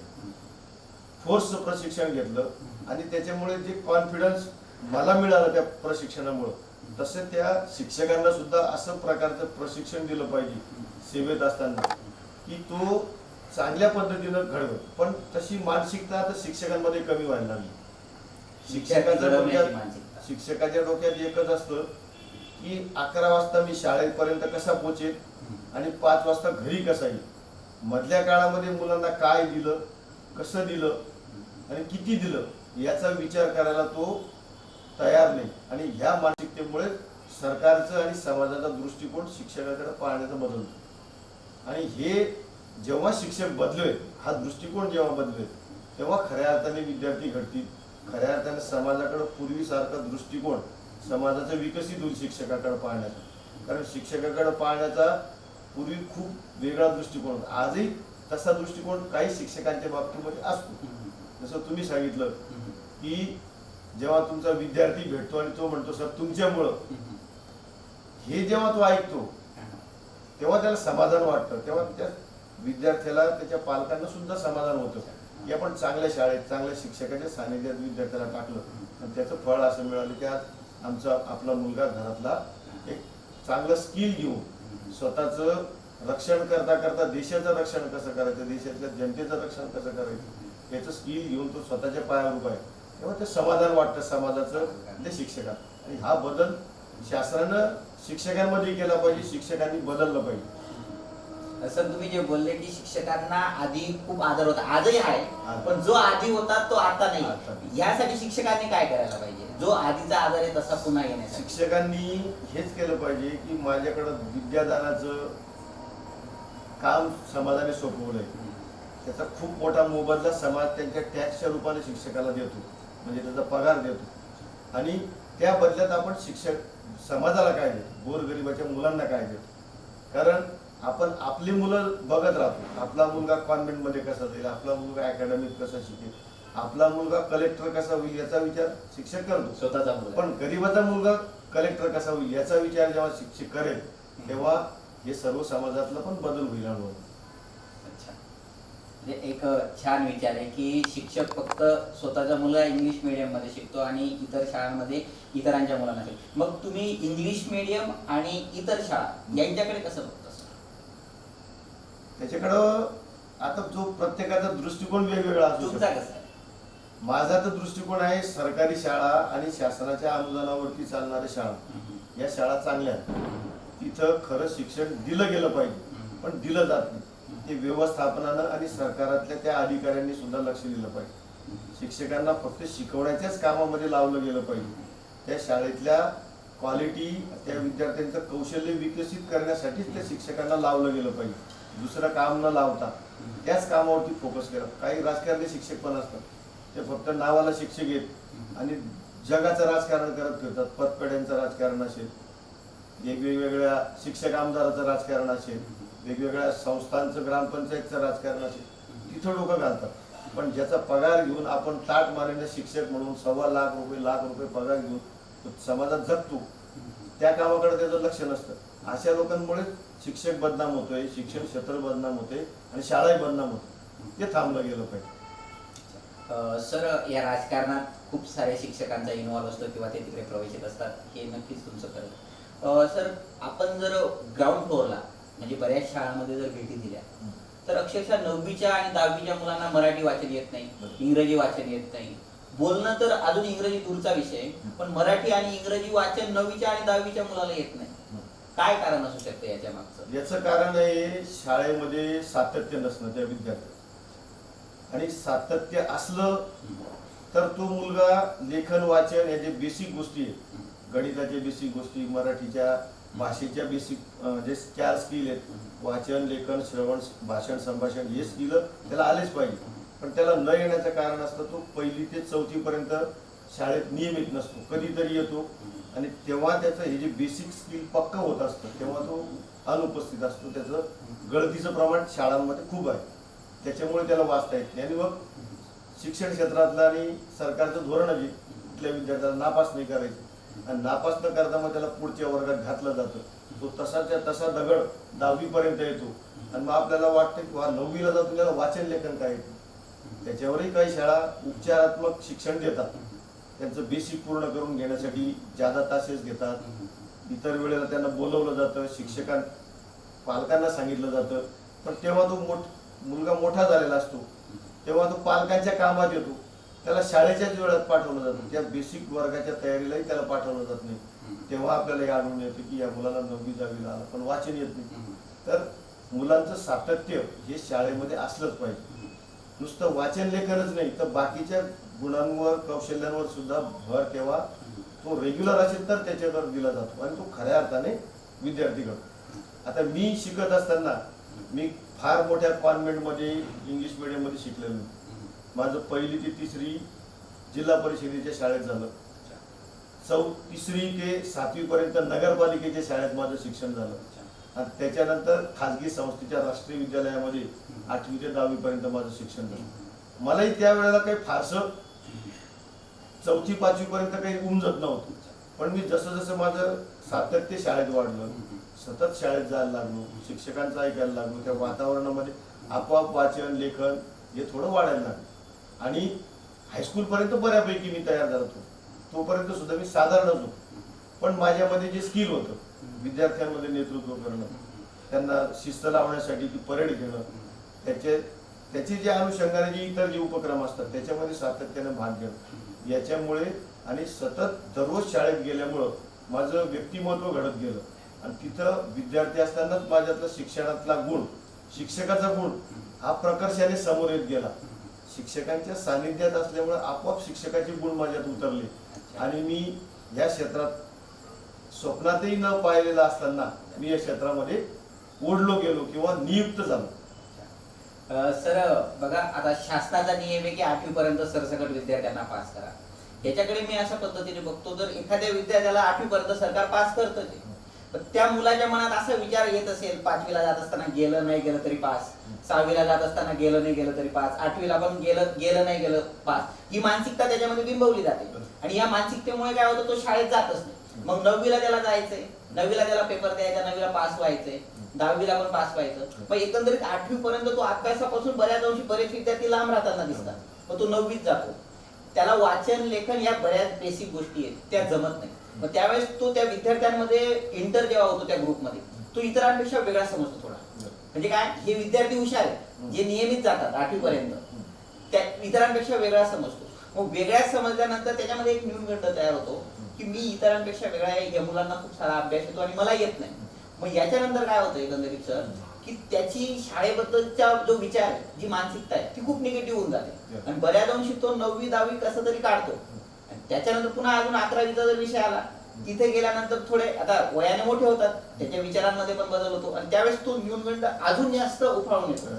फोर्सचं प्रशिक्षण घेतलं आणि त्याच्यामुळे जे कॉन्फिडन्स मला मिळालं त्या प्रशिक्षणामुळं, तसे त्या शिक्षकांना सुद्धा असं प्रकारचं प्रशिक्षण दिलं पाहिजे सेवेत असताना की तो चांगल्या पद्धतीनं घडवत, पण तशी मानसिकता आता शिक्षकांमध्ये कमी व्हायला लागली. शिक्षकाच्या घडवण्याची डोक्यात मानसिकता. शिक्षकाच्या डोक्यात एकच असतं की 11 वाजता मी शाळेपर्यंत कसा पोचेल आणि 5 वाजता घरी कसा येईल. मधल्या काळामध्ये मुलांना काय दिलं, कसं दिलं आणि किती दिलं याचा विचार करायला तो तयार नाही. आणि ह्या मानसिकतेमुळे सरकारचं आणि समाजाचा दृष्टिकोन शिक्षकाकडे पाहण्याचा बदलतो. आणि हे जेव्हा शिक्षक बदलेल, हा दृष्टिकोन जेव्हा बदलेल, तेव्हा खऱ्या अर्थाने विद्यार्थी घडतील. खऱ्या अर्थाने समाजाकडे पूर्वीसारखा दृष्टिकोन समाजाचा विकसित होईल शिक्षकाकडे पाहण्याचा. कारण शिक्षकाकडे पाहण्याचा पूर्वी खूप वेगळा दृष्टिकोन होता. आजही तसा दृष्टिकोन काही शिक्षकांच्या बाबतीमध्ये असतो. जसं तुम्ही सांगितलं की जेव्हा तुमचा विद्यार्थी भेटतो आणि तो म्हणतो सर तुमच्यामुळं, हे जेव्हा तो ऐकतो तेव्हा त्याला समाधान वाटतं. तेव्हा त्या विद्यार्थ्याला त्याच्या पालकांना सुद्धा समाधान होतं की आपण चांगल्या शाळेत चांगल्या शिक्षकाच्या सानिध्यात विद्यार्थ्याला टाकलं आणि त्याचं फळ असं मिळालं की आज आपला मुलगा घरातला एक चांगलं स्किल घेऊन स्वतःचं रक्षण करता करता देशाचं रक्षण कसं करायचं, देशातल्या जनतेचं रक्षण कसं करायचं याचं स्किल घेऊन तो स्वतःच्या पायावर उभा आहे. तेव्हा ते समाधान वाटतं समाजाचं ते शिक्षकात. आणि हा बदल शासनानं शिक्षकांमध्ये केला पाहिजे, शिक्षकांनी बदललं पाहिजे. सर तुम्ही जे बोलले की शिक्षकांना आधी खूप आदर होता, आजही आहे, पण जो आधी होता तो आता आता नाही. यासाठी शिक्षकांनी काय करायला पाहिजे, जो आधीचा आदर आहे तसा पुन्हा येण्यासाठी? शिक्षकांनी हेच केलं पाहिजे की माझ्याकडं विद्यादानाचं काम समाजाने सोपवलंय, त्याचा खूप मोठा मोबदला समाज त्यांच्या टॅक्सच्या रूपाने शिक्षकाला देतो, म्हणजे त्याचा पगार देतो. आणि त्या बदल्यात आपण शिक्षक समाजाला काय देतो, गोरगरिबाच्या मुलांना काय देतो. कारण आपण आपली मुलं बघत राहतो, आपला मुलगा कॉन्व्हेंटमध्ये कसा जाईल, आपला मुलगा अकॅडमीत कसा शिकेल, आपला मुलगा कलेक्टर कसा होईल याचा विचार शिक्षक करतो स्वतःचा मुलगा. पण गरीबाचा मुलगा कलेक्टर कसा होईल याचा विचार जेव्हा शिक्षक करेल तेव्हा हे सर्व समाजातला पण बदल होईल. अच्छा, म्हणजे एक छान विचार आहे की शिक्षक फक्त स्वतःचा मुलगा इंग्लिश मीडियम मध्ये शिकतो आणि इतर शाळांमध्ये इतरांच्या मुलांना शिकतो. मग तुम्ही इंग्लिश मीडियम आणि इतर शाळा यांच्याकडे कसं बघता? त्याच्याकडं आता जो प्रत्येकाचा दृष्टिकोन वेगवेगळा असू तुमचा शकतो. कसा आहे? माझा तर दृष्टिकोन आहे सरकारी शाळा आणि शासनाच्या अनुदानावरती चालणाऱ्या शाळा, या शाळा चांगल्या आहेत. तिथं खरं शिक्षण दिलं गेलं पाहिजे, पण दिलं जात नाही. ते व्यवस्थापनानं आणि सरकारातल्या त्या अधिकाऱ्यांनी सुद्धा लक्ष दिलं पाहिजे. शिक्षकांना फक्त शिकवण्याच्याच कामामध्ये लावलं गेलं पाहिजे. त्या शाळेतल्या क्वालिटी, त्या विद्यार्थ्यांचं कौशल्य विकसित करण्यासाठीच त्या शिक्षकांना लावलं गेलं पाहिजे. दुसरं काम न लावता त्याच कामावरती फोकस केला. काही राजकारणी शिक्षक पण असतात, ते फक्त नावाला शिक्षक आहेत आणि जगाचं राजकारण करत फिरतात. पतपेढ्यांचं राजकारण असेल, वेगवेगळ्या शिक्षक आमदाराचं राजकारण असेल, वेगवेगळ्या संस्थांचं ग्रामपंचायतचं राजकारण असेल, तिथं डोकं घालतात. पण ज्याचा पगार घेऊन आपण ताट मारलेला शिक्षक म्हणून ₹1.25 लाख पगार घेऊन तो समाजात जगतो, त्या कामाकडे त्याचं लक्ष नसतं. अशा लोकांमुळे शिक्षक बदनाम होतोय, शिक्षण क्षेत्र बदनाम होते आणि शाळाही बदनाम होते. ते थांबलं गेलं पाहिजे. सर, या राजकारणात खूप सारे शिक्षकांचा इन्व्हॉल्व असतो किंवा ते तिकडे प्रवेशित असतात, हे नक्कीच तुमचं खरं. सर, आपण जर ग्राउंड फ्लोअरला म्हणजे बऱ्याच शाळांमध्ये जर भेटी दिल्या तर अक्षरशः 9वीच्या आणि 10वीच्या मुलांना मराठी वाचन येत नाही, इंग्रजी वाचन येत नाही. बोलणं तर अजून इंग्रजी दूरचा विषय, पण मराठी आणि इंग्रजी वाचन 9वीच्या आणि 10वीच्या मुलाला येत नाही. काय कारण असू शकतं याच्या मागचं? याचं कारण आहे शाळेमध्ये सातत्य नसणं त्या विद्यार्थ्यात. आणि सातत्य असलं तर तो मुलगा लेखन वाचन याचे बेसिक गोष्टी आहेत, गणिताच्या बेसिक गोष्टी, मराठीच्या भाषेच्या बेसिक जे 4 स्किल आहेत, वाचन, लेखन, श्रवण, भाषण, संभाषण, हे स्किल त्याला आलेच पाहिजे. पण त्याला न येण्याचं कारण असतं तो 1ली ते 4थी पर्यंत शाळेत नियमित नसतो, कधीतरी येतो आणि तेव्हा त्याचं हे जे बेसिक स्किल पक्का होत असतं तेव्हा तो अनुपस्थित असतो. त्याचं गळतीचं प्रमाण शाळांमध्ये खूप आहे, त्याच्यामुळे त्याला वाचता येत नाही. आणि मग शिक्षण क्षेत्रातलं आणि सरकारचं धोरण आहे कुठल्या विद्यार्थ्याला नापास नाही करायचं, आणि नापास न करता मग त्याला पुढच्या वर्गात घातलं जातं. तो तसाच्या तसा दगड 10वी पर्यंत येतो आणि मग आपल्याला वाटतं की 9वीला जातो त्याला वाचन लेखन काय येतं. त्याच्यावरही काही शाळा उपचारात्मक शिक्षण देतात, त्यांचं बेसिक पूर्ण करून घेण्यासाठी जादा तासेस घेतात. इतर वेळेला त्यांना बोलवलं जातं, पालकांना सांगितलं जातं, पण तेव्हा तो मुलगा मोठा झालेला असतो तेव्हा तो पालकांच्या कामात येतो, त्याला शाळेच्याच वेळात पाठवलं जातं, त्या बेसिक वर्गाच्या तयारीलाही त्याला पाठवलं जात नाही. तेव्हा आपल्याला हे आढळून येतं की या मुलाला 9वी 10वीला आला पण वाचन येत नाही. तर मुलांचं सातत्य हे शाळेमध्ये असलंच पाहिजे. नुसतं वाचन लेखनच नाही तर बाकीच्या गुणांवर कौशल्यांवर सुद्धा भर तेव्हा तो रेग्युलर असेल तर त्याच्यावर दिला जातो आणि तो खऱ्या अर्थाने विद्यार्थी करतो. आता मी शिकत असताना मी फार मोठ्या कॉन्व्हेंटमध्ये इंग्लिश मिडियममध्ये शिकलेलो नाही. माझं 1ली ते 3री जिल्हा परिषदेच्या शाळेत झालं. 3री ते 7वी पर्यंत नगरपालिकेच्या शाळेत माझं शिक्षण झालं आणि त्याच्यानंतर खाजगी संस्थेच्या राष्ट्रीय विद्यालयामध्ये 8वी ते 10वी पर्यंत माझं शिक्षण झालं. मलाही त्यावेळेला काही फारसं 4थी 5वी पर्यंत काही उमजत नव्हतं. पण मी जसं जसं माझं सातत्य शाळेत वाढलं, सतत शाळेत जायला लागलो, शिक्षकांचं ऐकायला लागलो, त्या वातावरणामध्ये आपोआप वाचन लेखन हे थोडं वाढायला लागलं आणि हायस्कूलपर्यंत बऱ्यापैकी मी तयार झालो होतो. तोपर्यंत सुद्धा मी साधारणच होतो. पण माझ्यामध्ये जे स्किल होतं विद्यार्थ्यांमध्ये नेतृत्व करणं, त्यांना शिस्त लावण्यासाठी ती परेड घेणं, त्याचे जे अनुषंगाने जे इतर जे उपक्रम असतात त्याच्यामध्ये सातत्याने भाग घेणं, याच्यामुळे आणि सतत दररोज शाळेत गेल्यामुळं माझं व्यक्तिमत्व घडत गेलं आणि तिथं विद्यार्थी असतानाच माझ्यातला शिक्षणातला गुण, शिक्षकाचा गुण हा प्रकर्षाने समोर येत गेला. शिक्षकांच्या सानिध्यात असल्यामुळे आपोआप शिक्षकाचे गुण माझ्यात उतरले आणि मी या क्षेत्रात स्वप्नातही न पाहिलेला असताना मी या क्षेत्रामध्ये ओढलो गेलो किंवा नियुक्त झालो. सर बघा, आता शासनाचा नियम आहे की 8वी पर्यंत सरसकट विद्यार्थ्यांना पास करा. याच्याकडे मी अशा पद्धतीने बघतो, जर एखाद्या विद्यार्थ्याला 8वी पर्यंत सरकार पास करतं पण त्या मुलाच्या मनात असा विचार येत असेल 5वीला जात असताना गेलं नाही गेलं तरी पास, 6वीला जात असताना गेलं नाही गेलं तरी पास, 8वीला पण गेलं नाही गेलं पास, ही मानसिकता त्याच्यामध्ये बिंबवली जाते आणि या मानसिकतेमुळे काय होतं, तो शाळेत जातच नाही. मग 9वीला त्याला जायचंय, 9वीला त्याला पेपर द्यायचा, 9वीला पास व्हायचंय, 10वीला पण पास व्हायचं. मग एकंदरीत 8वी पर्यंत तो अभ्यासापासून बऱ्याच अंशी बरेच विद्यार्थी लांब राहताना दिसतात. मग तो 9वीत जातो, त्याला वाचन लेखन या बऱ्याच बेसिक गोष्टी आहेत त्या जमत नाही. मग त्यावेळेस तो त्या विद्यार्थ्यांमध्ये एंटर जेव्हा होतो त्या ग्रुपमध्ये, तो इतरांपेक्षा वेगळा समजतो थोडा. म्हणजे काय, हे विद्यार्थी हुशार आहेत जे नियमित जातात 8वी पर्यंत, त्या इतरांपेक्षा वेगळा समजतो. मग वेगळ्या समजल्यानंतर त्याच्यामध्ये एक न्यूनगंड तयार होतो की मी इतरांपेक्षा वेगळा आहे, या मुलांना खूप सारा अभ्यास येतो आणि मला येत नाही. मग याच्यानंतर काय होतं एकंदरीत सर, की त्याची शाळेबद्दलचा जो विचार आहे, जी मानसिकता आहे ती खूप निगेटिव्ह होऊन जाते आणि बऱ्याच अंशी तो 9वी 10वी कसं तरी काढतो. आणि त्याच्यानंतर पुन्हा अजून 11वीचा जर विषय आला, तिथे गेल्यानंतर थोडे आता वयाने मोठे होतात, त्याच्या विचारांमध्ये पण बदल होतो आणि त्यावेळेस तो न्यूनगंड अजून जास्त उफाळून येतो.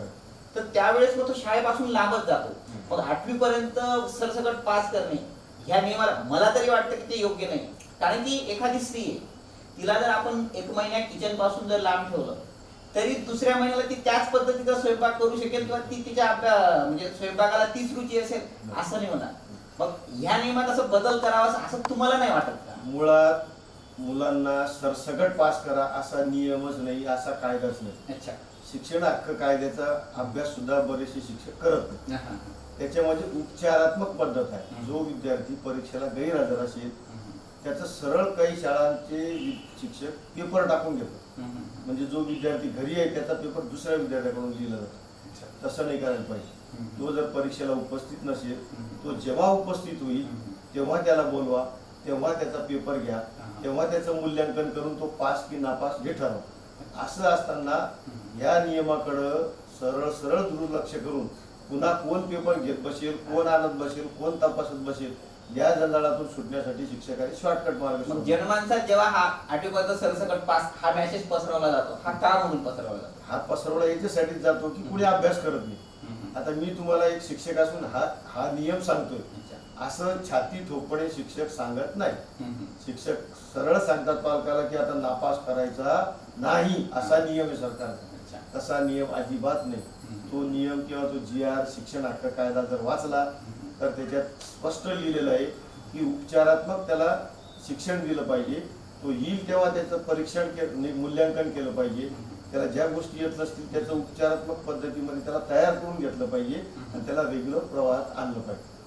तर त्यावेळेस मग तो शाळेपासून लांबच जातो. मग 8वी पर्यंत सरसकट पास करणे ह्या नियमाला मला तरी वाटतं की ते योग्य नाही. कारण की एखादी स्त्री आहे, तिला जर आपण 1 महिन्या किचन पासून जर लांब ठेवलं तरी दुसऱ्या महिन्याला ती त्याच पद्धतीचा स्वयंपाक करू शकेल किंवा ती तिच्या म्हणजे स्वयंपाकाला तीच रुची असेल असं नाही होणार. मग ह्या नियमात असं बदल करावा असं तुम्हाला नाही वाटत का? मुळात मुलांना सरसकट पास करा असा नियमच नाही, असा कायदाच नाही. अच्छा. शिक्षण हक्क कायद्याचा अभ्यास सुद्धा बरेचसे शिक्षक करत नाही. त्याच्यामध्ये उपचारात्मक पद्धत आहे. जो विद्यार्थी परीक्षेला गैरहजर असेल त्याचं सरळ काही शाळांचे शिक्षक पेपर टाकून घेतात. म्हणजे जो विद्यार्थी घरी आहे त्याचा पेपर दुसऱ्या विद्यार्थ्याकडून लिहिला जातो. तसं नाही करायला पाहिजे. तो जर परीक्षेला उपस्थित नसेल, तो जेव्हा उपस्थित होईल तेव्हा त्याला बोलवा, तेव्हा त्याचा पेपर घ्या, तेव्हा त्याचं मूल्यांकन करून तो पास की नापास हे ठरवा. असं असताना या नियमाकडं सरळ सरळ दुर्लक्ष करून पुन्हा कोण पेपर घेत बसेल, कोण आणत बसेल, कोण तपासत बसेल, या जंजाळातून सुटण्यासाठी शिक्षकांनी शॉर्टकट मार्ग मग जनमानसात जेव्हा हा 8वी पर्यंत सरसकट पास हा मेसेज पसरवला जातो, हा का म्हणून पसरवला जातो? हा पसरवला याच्यासाठीच जातो की कुणी अभ्यास करत नाही. आता मी तुम्हाला एक शिक्षक असून हा नियम सांगतोय असं छाती थोपणे शिक्षक सांगत नाही. शिक्षक सरळ सांगतात पालकाला की आता नापास करायचा नाही असा नियम आहे सरकारचा. तसा नियम अजिबात नाही. तो नियम किंवा तो GR शिक्षण हक्क कायदा जर वाचला तर त्याच्यात स्पष्ट लिहिलेलं आहे की उपचारात्मक त्याला शिक्षण दिलं पाहिजे. तो येईल तेव्हा त्याचं परीक्षण मूल्यांकन केलं पाहिजे. त्याला ज्या गोष्टी येत नसतील त्याचं उपचारात्मक पद्धतीमध्ये त्याला तयार करून घेतलं पाहिजे आणि त्याला रेग्युलर प्रवाहात आणलं पाहिजे.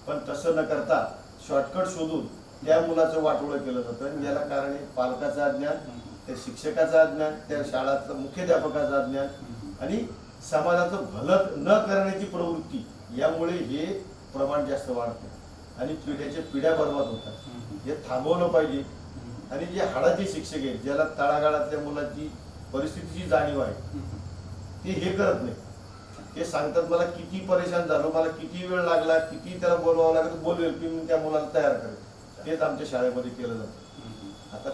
पण तसं न करता शॉर्टकट शोधून त्या मुलाचं वाटोळं केलं जातं आणि याला कारण आहे पालकाचं अज्ञान, त्या शिक्षकाचं अज्ञान, त्या शाळेतल्या मुख्याध्यापकाचं अज्ञान आणि समाजाचं भलं न करण्याची प्रवृत्ती, यामुळे हे प्रमाण जास्त वाढते आणि पिढ्याच्या पिढ्या बर्बाद होतात. हे थांबवलं पाहिजे. आणि जे हाडाचे शिक्षक आहेत, ज्याला तळागाळातल्या मुलांची परिस्थितीची जाणीव आहे, ते हे करत नाही. ते सांगतात मला किती परेशान झालो, मला किती वेळ लागला, किती त्याला बोलवावं लागलं, बोलवेल की मी त्या मुलाला तयार करेल. तेच आमच्या शाळेमध्ये केलं जातं. आता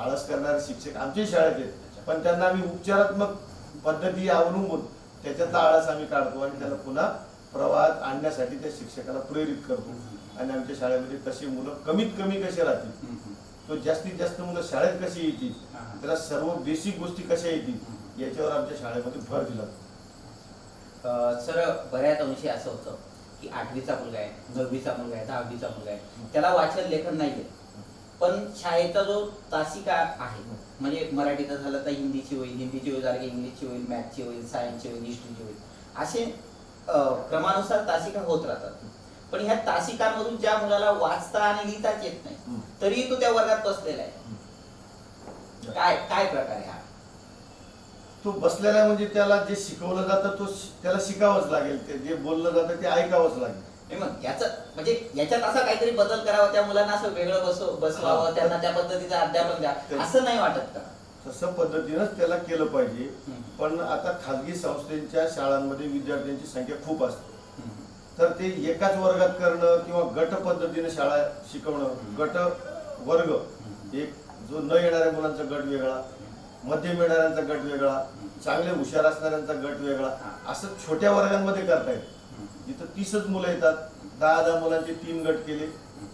आळस करणारे शिक्षक आमच्या शाळेत आहेत, पण त्यांना आम्ही उपचारात्मक पद्धती अवलंबून त्याच्यातला आळस आम्ही काढतो आणि त्याला पुन्हा प्रवाहात आणण्यासाठी त्या शिक्षकाला प्रेरित करतो. आणि आमच्या शाळेमध्ये कशी मुलं कमीत कमी कसे राहतील, तो जास्तीत जास्त मुलं शाळेत कशी येतील, त्याला सर्व बेसिक गोष्टी कशा येतील, याच्यावर आमच्या शाळेमध्ये भर दिला. सर, बऱ्याच अंशी असं होतं की 8वीचा मुलगा आहे, 9वीचा मुलगा आहे, 10वीचा मुलगा आहे, त्याला वाचन लेखन नाहीये, पण शाळेचा जो तासिका आहे, म्हणजे मराठीचं झालं तर हिंदीची होईल, हिंदीची होईल झालं की इंग्लिशची होईल, मॅथची होईल, सायन्सची होईल, हिस्ट्रीची होईल, असे क्रमानुसार तासिका होत राहतात. पण ह्या तासिकांमधून ज्या मुलाला वाचता आणि लिहिताच येत नाही, तरीही तो त्या वर्गात बसलेला आहे. काय काय प्रकार आहे हा? तो बसलेला आहे म्हणजे त्याला जे शिकवलं जातं तो त्याला शिकावंच लागेल. ते जे बोललं जातं ते ऐकावंच लागेल. नाही, मग याचं म्हणजे याच्यात असा काहीतरी बदल करावा, त्या मुलांना असं वेगळं बसवावं, त्यांना त्या पद्धतीचं अध्यापन द्या, असं नाही वाटत का? तसं पद्धतीनंच त्याला केलं पाहिजे. पण आता खाजगी संस्थेच्या शाळांमध्ये विद्यार्थ्यांची संख्या खूप असते, तर ते एकाच वर्गात करणं किंवा गट पद्धतीने शाळा शिकवणं, गट वर्ग, एक जो न येणाऱ्या मुलांचा गट वेगळा, मध्यम येणाऱ्यांचा गट वेगळा, चांगले हुशार असणाऱ्यांचा गट वेगळा, असं छोट्या वर्गांमध्ये करता येईल. जिथं 30च मुलं येतात, 10-10 मुलांचे 3 गट केले,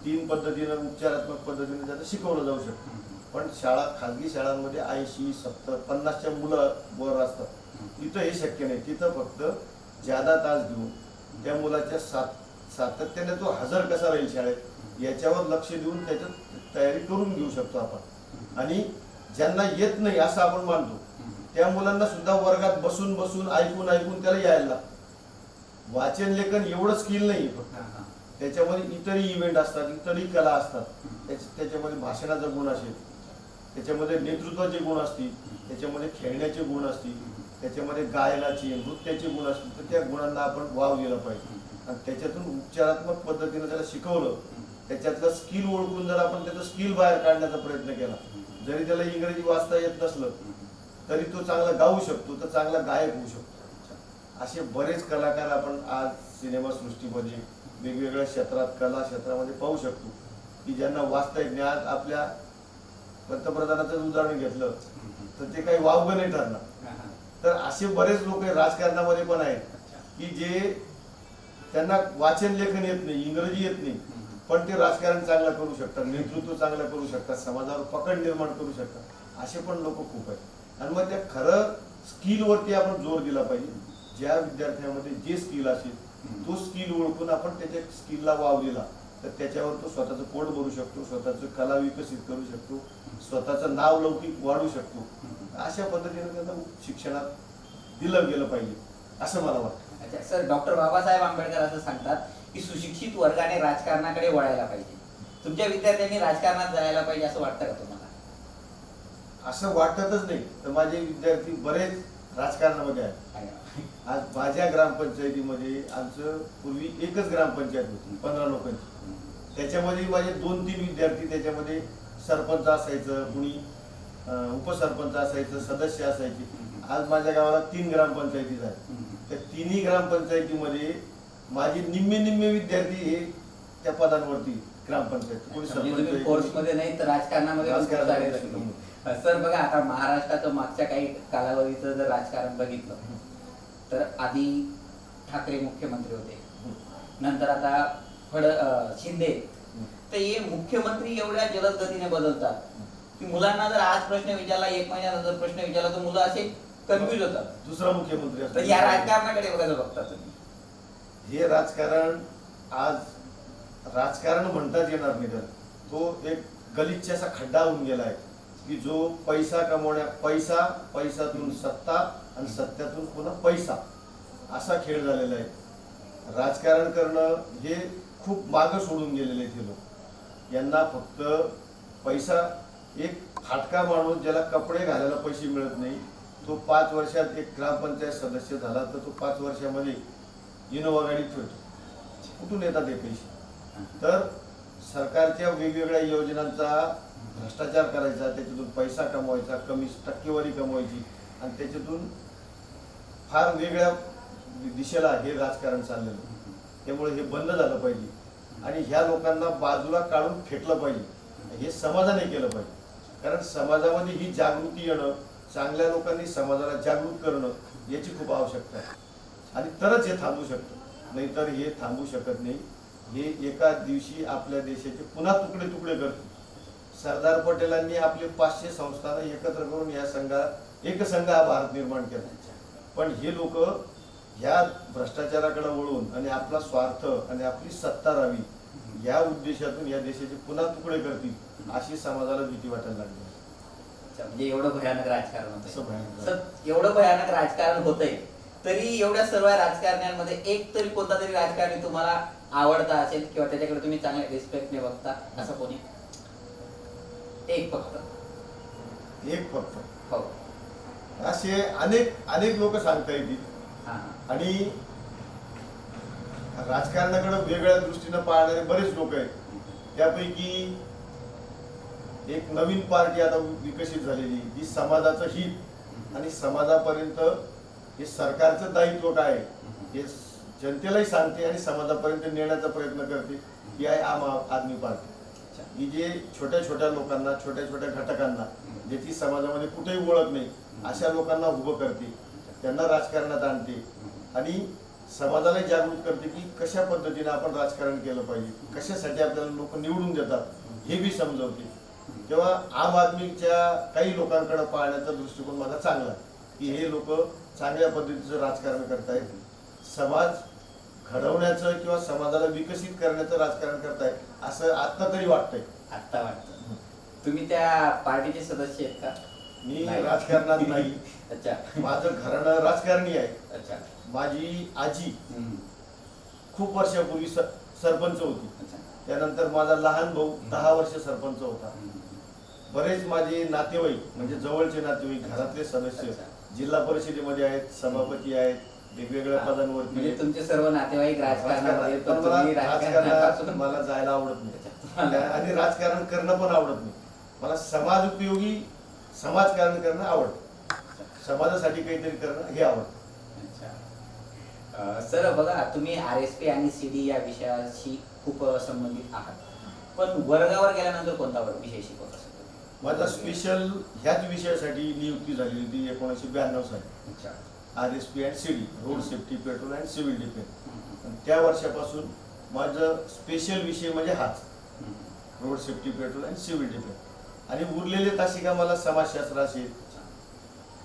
3 पद्धतीनं उपचारात्मक पद्धतीने त्याचं शिकवलं जाऊ शकतं. पण शाळा खाजगी शाळांमध्ये 80, 70, 50च्या मुलं वर असतात. तिथं हे शक्य नाही. तिथं फक्त ज्यादा तास घेऊन त्या मुलाच्या सातत्याने तो हजर कसा राहील शाळेत, याच्यावर लक्ष देऊन त्याच्यात तयारी करून घेऊ शकतो आपण. आणि ज्यांना येत नाही असं आपण मानतो, त्या मुलांना सुद्धा वर्गात बसून बसून ऐकून ऐकून त्याला यायला लागतं. वाचन लेखन एवढं स्किल नाही, त्याच्यामध्ये इतरही इव्हेंट असतात, इतरही कला असतात. त्याच्यामध्ये भाषणाचा गुण असेल, त्याच्यामध्ये नेतृत्वाचे गुण असतील, त्याच्यामध्ये खेळण्याचे गुण असतील, त्याच्यामध्ये गायनाचे नृत्याचे गुण असतील, तर त्या गुणांना आपण वाव दिला पाहिजे. आणि त्याच्यातून उपचारात्मक पद्धतीने त्याला शिकवलं, त्याच्यातलं स्किल ओळखून जर आपण त्याचं स्किल बाहेर काढण्याचा प्रयत्न केला, जरी त्याला इंग्रजी वाचता येत नसलं तरी तो चांगला गाऊ शकतो, तर चांगला गायक होऊ शकतो. असे बरेच कलाकार आपण आज सिनेमा सृष्टीमध्ये वेगवेगळ्या क्षेत्रात, कला क्षेत्रामध्ये पाहू शकतो की ज्यांना वाचता येत नाही. आज आपल्या पंतप्रधानाचं उदाहरण घेतलं तर ते काही वावगं नाही ठरणार. तर असे बरेच लोक राजकारणामध्ये पण आहेत की जे त्यांना वाचन लेखन येत नाही, इंग्रजी येत नाही, पण ते राजकारण चांगलं करू शकतात, नेतृत्व चांगलं करू शकतात, समाजावर पकड निर्माण करू शकतात. असे पण लोक खूप आहेत. आणि मग त्या खरं स्किलवरती आपण जोर दिला पाहिजे. ज्या विद्यार्थ्यांमध्ये जे स्किल असेल तो स्किल ओळखून आपण त्याच्या स्किलला वाव दिला तर त्याच्यावर तो स्वतःचं पोट भरू शकतो, स्वतःचं कला विकसित करू शकतो, स्वतःचं नाव लौकिक वाढू शकतो. अशा पद्धतीने त्यांना शिक्षणात दिलं गेलं पाहिजे असं मला वाटतं. अच्छा सर, डॉक्टर बाबासाहेब आंबेडकर असं सांगतात की सुशिक्षित वर्गाने राजकारणाकडे वळायला पाहिजे. तुमच्या विद्यार्थ्यांनी राजकारणात जायला पाहिजे असं वाटतं का तुम्हाला? असं वाटतच नाही. तर माझे विद्यार्थी बरेच राजकारणामध्ये आहेत. आज माझ्या ग्रामपंचायतीमध्ये आमचं पूर्वी एकच ग्रामपंचायत होती 15 लोकांची. त्याच्यामध्ये माझे 2-3 विद्यार्थी त्याच्यामध्ये सरपंच असायचं, कुणी उपसरपंच असायचं, सदस्य असायचे. आज माझ्या गावाला 3 ग्रामपंचायती आहेत. त्या 3ही ग्रामपंचायतीमध्ये माझे निम्मे विद्यार्थी हे त्या पदांवरती ग्रामपंचायत, कोणी सरपंच फोर्समध्ये नाही तर राजकारणामध्ये. सर बघा, आता महाराष्ट्राचं मागच्या काही कालावधीचं जर राजकारण बघितलं तर आधी ठाकरे मुख्यमंत्री होते, नंतर आता शिंदे. तर हे मुख्यमंत्री एवढ्या जलद गतीने बदलतात की मुलांना जर आज प्रश्न विचारला, 1 महिन्यानंतर प्रश्न विचारला तर मुलं असे कन्फ्युज होतात. दुसरा मुख्यमंत्री तर या राजकारणाकडे बघायला बघता तुम्ही? हे राजकारण आज राजकारण म्हणताच येणार नाही. तर तो एक गलिच्छ असा खड्डा होऊन गेला आहे की जो पैसा पैशातून सत्ता आणि सत्यातून पुन्हा पैसा असा खेळ झालेला आहे. राजकारण करणं हे खूप मागं सोडून गेलेले ते लोक. यांना फक्त पैसा, एक फाटका माणूस ज्याला कपडे घालायला पैसे मिळत नाही, तो 5 वर्षात एक ग्रामपंचायत सदस्य झाला तर तो 5 वर्षामध्ये इनोवा गाडीत फिरतो. कुठून येतात हे पैसे? तर सरकारच्या वेगवेगळ्या योजनांचा भ्रष्टाचार करायचा, त्याच्यातून पैसा कमवायचा, कमी टक्केवारी कमवायची आणि त्याच्यातून फार वेगळ्या दिशेला हे राजकारण चाललेलं. त्यामुळे हे बंद झालं पाहिजे आणि ह्या लोकांना बाजूला काढून फेकलं पाहिजे. हे समाजाने केलं पाहिजे, कारण समाजामध्ये ही जागृती येणं, चांगल्या लोकांनी समाजाला जागृत करणं याची खूप आवश्यकता आहे आणि तरच हे थांबू शकतं. नाहीतर हे थांबू शकत नाही. हे एका दिवशी आपल्या देशाचे पुन्हा तुकडे तुकडे करतील. सरदार पटेलांनी आपले 500 संस्थानं एकत्र करून या संघात एक संघ हा भारत निर्माण केला. पण हे लोक ह्या भ्रष्टाचाराकडे वळून आणि आपला स्वार्थ आणि आपली सत्ता राहावी या उद्देशातून या देशाचे पुन्हा तुकडे करतील अशी समाजाला भीती वाटायला लागली. म्हणजे एवढं भयानक राजकारण असं होतं. भयानक. सर, एवढं भयानक राजकारण होतंय तरी एवढ्या सर्व राजकारण्यांमध्ये एक तरी कोणता तरी राजकारणी तुम्हाला आवडता असेल किंवा त्याच्याकडे तुम्ही चांगल्या रिस्पेक्टने बघता असं कोणी? एक फक्त? एक फक्त? हो. असे अनेक अनेक लोक सांगता येतील हा. आणि राजकारणाकडे वेगळ्या दृष्टीने पाहणारे बरेच लोक आहेत. त्यापैकी एक नवीन पार्टी आता विकसित झालेली जी समाजाचं हित आणि समाजापर्यंत हे सरकारचं दायित्व काय आहे हे जनतेलाही सांगते आणि समाजापर्यंत नेण्याचा प्रयत्न करते, ही आहे आम आदमी पार्टी. ही जे छोट्या छोट्या लोकांना, छोट्या छोट्या घटकांना, ज्याची समाजामध्ये कुठेही ओळख नाही अशा लोकांना उभं करते, त्यांना राजकारणात आणते आणि समाजालाही जागृत करते की कशा पद्धतीने आपण राजकारण केलं पाहिजे, कशासाठी आपल्याला लोक निवडून देतात हे बी समजवते. तेव्हा आम आदमीच्या काही लोकांकडे पाहण्याचा दृष्टिकोन माझा चांगला आहे की हे लोक चांगल्या पद्धतीचं राजकारण करतायत, समाज घडवण्याचं किंवा समाजाला विकसित करण्याचं राजकारण करतायत असं आता तरी वाटतंय. आता वाटतं. तुम्ही त्या पार्टीचे सदस्य आहेत का? मी राजकारणात नाही. अच्छा. माझं घराणं राजकारणी आहे. अच्छा. माझी आजी हम्म. खूप वर्षापूर्वी सरपंच होती. अच्छा. त्यानंतर माझा लहान भाऊ 10 वर्ष सरपंच होता. बरेच माझे नातेवाईक म्हणजे जवळचे नातेवाईक, घरातले सदस्य जिल्हा परिषदेमध्ये आहेत, सभापती आहेत, वेगवेगळ्या पदांवरती. म्हणजे तुमचे सर्व नातेवाईक राजकारणामध्ये, पण मला तुम्ही राजकारणात मला जायला आवडत नाही आणि राजकारण करणं पण आवडत नाही. मला समाज उपयोगी समाजकारण करणं आवडतं, समाजासाठी काहीतरी करणं हे आवडतं. सर बघा, तुम्ही RSP आणि CD या विषयाशी खूप संबंधित आहात, पण वर्गावर गेल्यानंतर कोणता विषय शिकवता? माझा स्पेशल ह्याच विषयासाठी नियुक्ती झाली होती 1992 साली. RSP आणि CD, road safety, petrol and civil defence. त्या वर्षापासून माझं स्पेशल विषय म्हणजे हाच, road safety, petrol and civil defence. आणि उरलेले तासिका मला समाजशास्त्र असेल,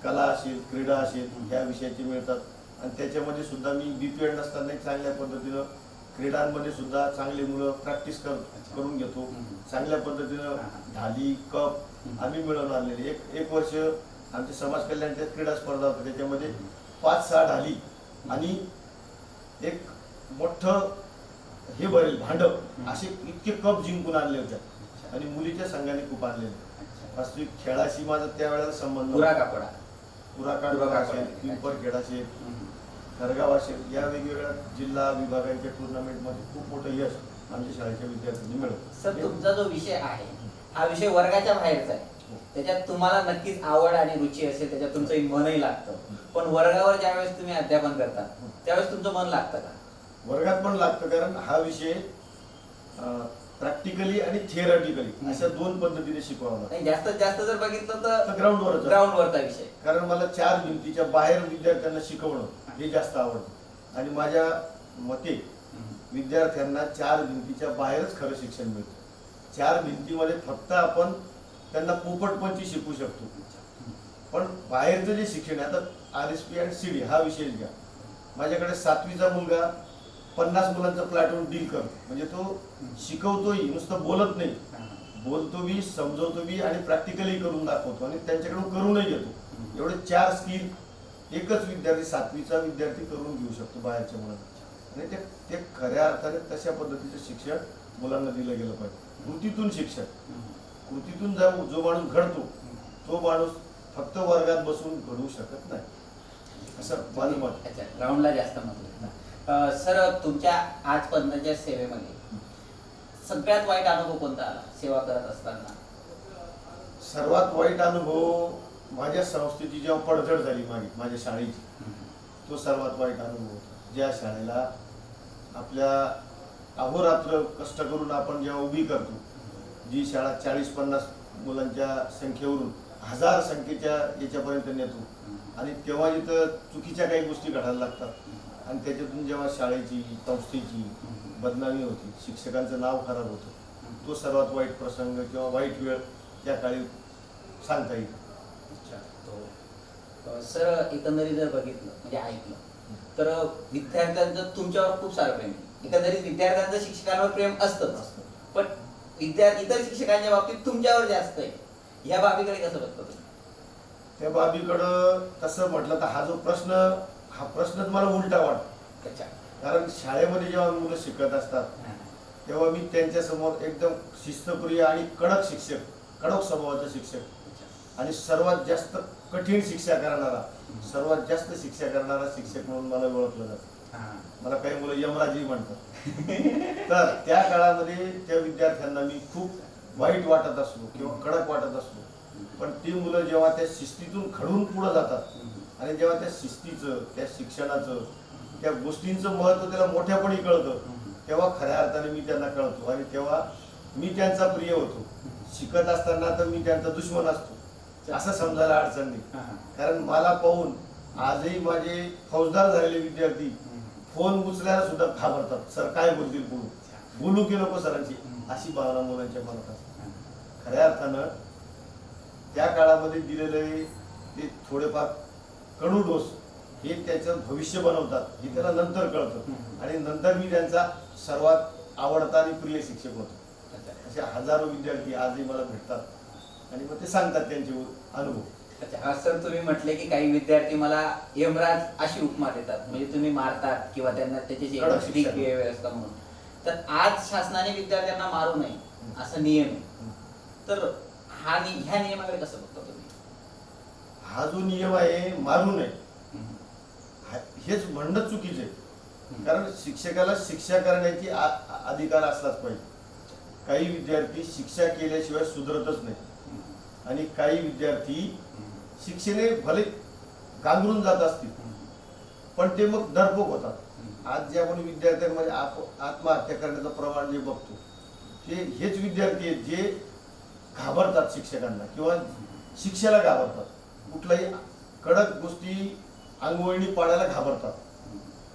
कला असेल, क्रीडा असेल ह्या विषयाचे मिळतात. आणि त्याच्यामध्ये सुद्धा मी BPED नसताना चांगल्या पद्धतीनं क्रीडांमध्ये सुद्धा चांगली मुलं प्रॅक्टिस करून घेतो. चांगल्या पद्धतीनं ढाली, कप आम्ही मिळवून आणलेले. एक वर्ष आमच्या समाज कल्याणच्या क्रीडा स्पर्धा होत्या, त्याच्यामध्ये 5-6 ढाली आणि एक मोठं हे भरेल भांड असे इतके कप जिंकून आणले होते आणि मुलीच्या संघाने खूप आणलेले. वास्तविक खेळाशी माझा त्यावेळेला संबंध पुराकाडा असेल, पिंपरखेड असेल, खरगाव असेल, या वेगवेगळ्या जिल्हा विभागांच्या टुर्नामेंटमध्ये खूप मोठं यश आमच्या शाळेच्या विद्यार्थ्यांनी मिळवलं. सर, तुमचा जो विषय आहे हा विषय वर्गाच्या बाहेरचा आहे, त्याच्यात तुम्हाला नक्कीच आवड आणि रुची असेल, त्याच्यात तुमचं मनही लागतं. पण वर्गावर ज्यावेळेस तुम्ही अध्यापन करता त्यावेळेस तुमचं मन लागतं का? वर्गात पण लागतं, कारण हा विषय प्रॅक्टिकली आणि थिअरटिकली अशा 2 पद्धतीने शिकवावा लागतो. जास्तीत जास्त जर बघितलं तर ग्राउंडवरचा विषय. कारण मला 4 भिंतीच्या बाहेर विद्यार्थ्यांना शिकवणं हे जास्त आवडतं आणि माझ्या मते विद्यार्थ्यांना 4 भिंतीच्या बाहेरच खरं शिक्षण मिळतं. 4 भिंतीमध्ये फक्त आपण त्यांना पोपटपंची शिकू शकतो, पण बाहेरचं जे शिक्षण आहे, आता RSP आणि CD हा विषय घ्या. माझ्याकडे 7वीचा मुलगा 50 मुलांचा प्लॅटून डील करतो, म्हणजे तो शिकवतोही, नुसतं बोलत नाही, बोलतो बी, समजवतो बी आणि प्रॅक्टिकली करून दाखवतो आणि त्यांच्याकडून करूनही घेतो. एवढे 4 स्किल एकच विद्यार्थी, 7वीचा विद्यार्थी करून घेऊ शकतो बाहेरच्या मुलांना. आणि ते खऱ्या अर्थाने तशा पद्धतीचं शिक्षण मुलांना दिलं गेलं पाहिजे. कृतीतून शिक्षण, कृतीतून जो माणूस घडतो तो माणूस फक्त वर्गात बसून घडवू शकत नाही असं माझं मत. अच्छा, ग्राउंडला जास्त महत्व. सर, तुमच्या आजपर्यंतच्या सेवेमध्ये सगळ्यात वाईट अनुभव कोणता आला सेवा करत असताना? सर्वात वाईट अनुभव माझ्या संस्थेची जेव्हा पडझड झाली माझ्या शाळेची, तो सर्वात वाईट अनुभव होता. ज्या शाळेला आपल्या अहोरात्र कष्ट करून आपण जेव्हा उभी करतो, जी शाळा 40-50 मुलांच्या संख्येवरून 1000 संख्येच्या याच्यापर्यंत नेतो, आणि तेव्हा जिथं चुकीच्या काही गोष्टी घडायला लागतात आणि त्याच्यातून जेव्हा शाळेची संस्थेची बदनामी होती, शिक्षकांचं नाव खराब होतं, तो सर्वात वाईट प्रसंग किंवा वाईट वेळ त्या काळी सांगता येईल. सर, एकंदरीत जर बघितलं म्हणजे ऐकलं तर विद्यार्थ्यांचं तुमच्यावर खूप सारं प्रेम आहे. एकंदरीत विद्यार्थ्यांचं शिक्षकांवर प्रेम असतंच, पण इतर शिक्षकांच्या बाबतीत तुमच्यावर जास्त आहे. ह्या बाबीकडे कसं बघतो तुम्ही? त्या बाबीकडं तसं म्हटलं तर हा प्रश्नच मला उलटा वाटतो. अच्छा. कारण शाळेमध्ये जेव्हा मुलं शिकत असतात तेव्हा मी त्यांच्यासमोर एकदम शिस्तप्रिय आणि कडक स्वभावाचा शिक्षक आणि सर्वात जास्त कठीण शिक्षा करणारा, सर्वात जास्त शिक्षा करणारा शिक्षक म्हणून मला ओळखलं जातं. मला काही मुलं यमराजही म्हणतात. तर त्या काळामध्ये त्या विद्यार्थ्यांना मी खूप वाईट वाटत असलो किंवा कडक वाटत असलो, पण ती मुलं जेव्हा त्या शिस्तीतून घडून पुढे जातात आणि जेव्हा त्या शिस्तीचं, त्या शिक्षणाचं, त्या गोष्टींचं महत्त्व त्याला मोठ्यापणी कळतं, तेव्हा खऱ्या अर्थाने मी त्यांना कळतो आणि तेव्हा मी त्यांचा प्रिय होतो. शिकत असताना तर मी त्यांचा दुश्मन असतो असं समजायला अडचण नाही. कारण मला पाहून आजही माझे फौजदार झालेले विद्यार्थी फोन उचलायला सुद्धा घाबरतात. सर काय बोलतील, बोलू की नको सरांची, अशी भावना मुलांच्या मनात असते. खऱ्या अर्थानं त्या काळामध्ये दिलेले ते थोडेफार कडू डोस हे त्याचं भविष्य बनवतात, हे त्याला नंतर कळतं आणि नंतर मी त्यांचा सर्वात आवडता आणि प्रिय शिक्षक होतो. असे हजारो विद्यार्थी आजही मला भेटतात आणि मग ते सांगतात त्यांचे अनुभव. अच्छा. सर, तुम्ही म्हटले की काही विद्यार्थी मला यमराज अशी उपमा देतात, म्हणजे तुम्ही मारतात किंवा त्यांना त्याची व्यवस्था म्हणून. तर आज शासनाने विद्यार्थ्यांना मारू नये असा नियम आहे, तर ह्या नियमाकडे कसं बघता तुम्ही? हा जो नियम आहे मारू नये हेच म्हणणं चुकीचं आहे. कारण शिक्षकाला शिक्षा करण्याची अधिकार असलाच पाहिजे. काही विद्यार्थी शिक्षा केल्याशिवाय सुधरतच नाही आणि काही विद्यार्थी शिक्षेने भले गांगरून जात असतील पण ते मग डरपोक होतात. आज जे आपण विद्यार्थ्यांमध्ये आत्महत्या करण्याचं प्रमाण जे बघतो ते हेच विद्यार्थी आहेत जे घाबरतात शिक्षकांना किंवा शिक्षेला घाबरतात. कुठल्याही कडक गोष्टी अंगवळणी पाडायला घाबरतात.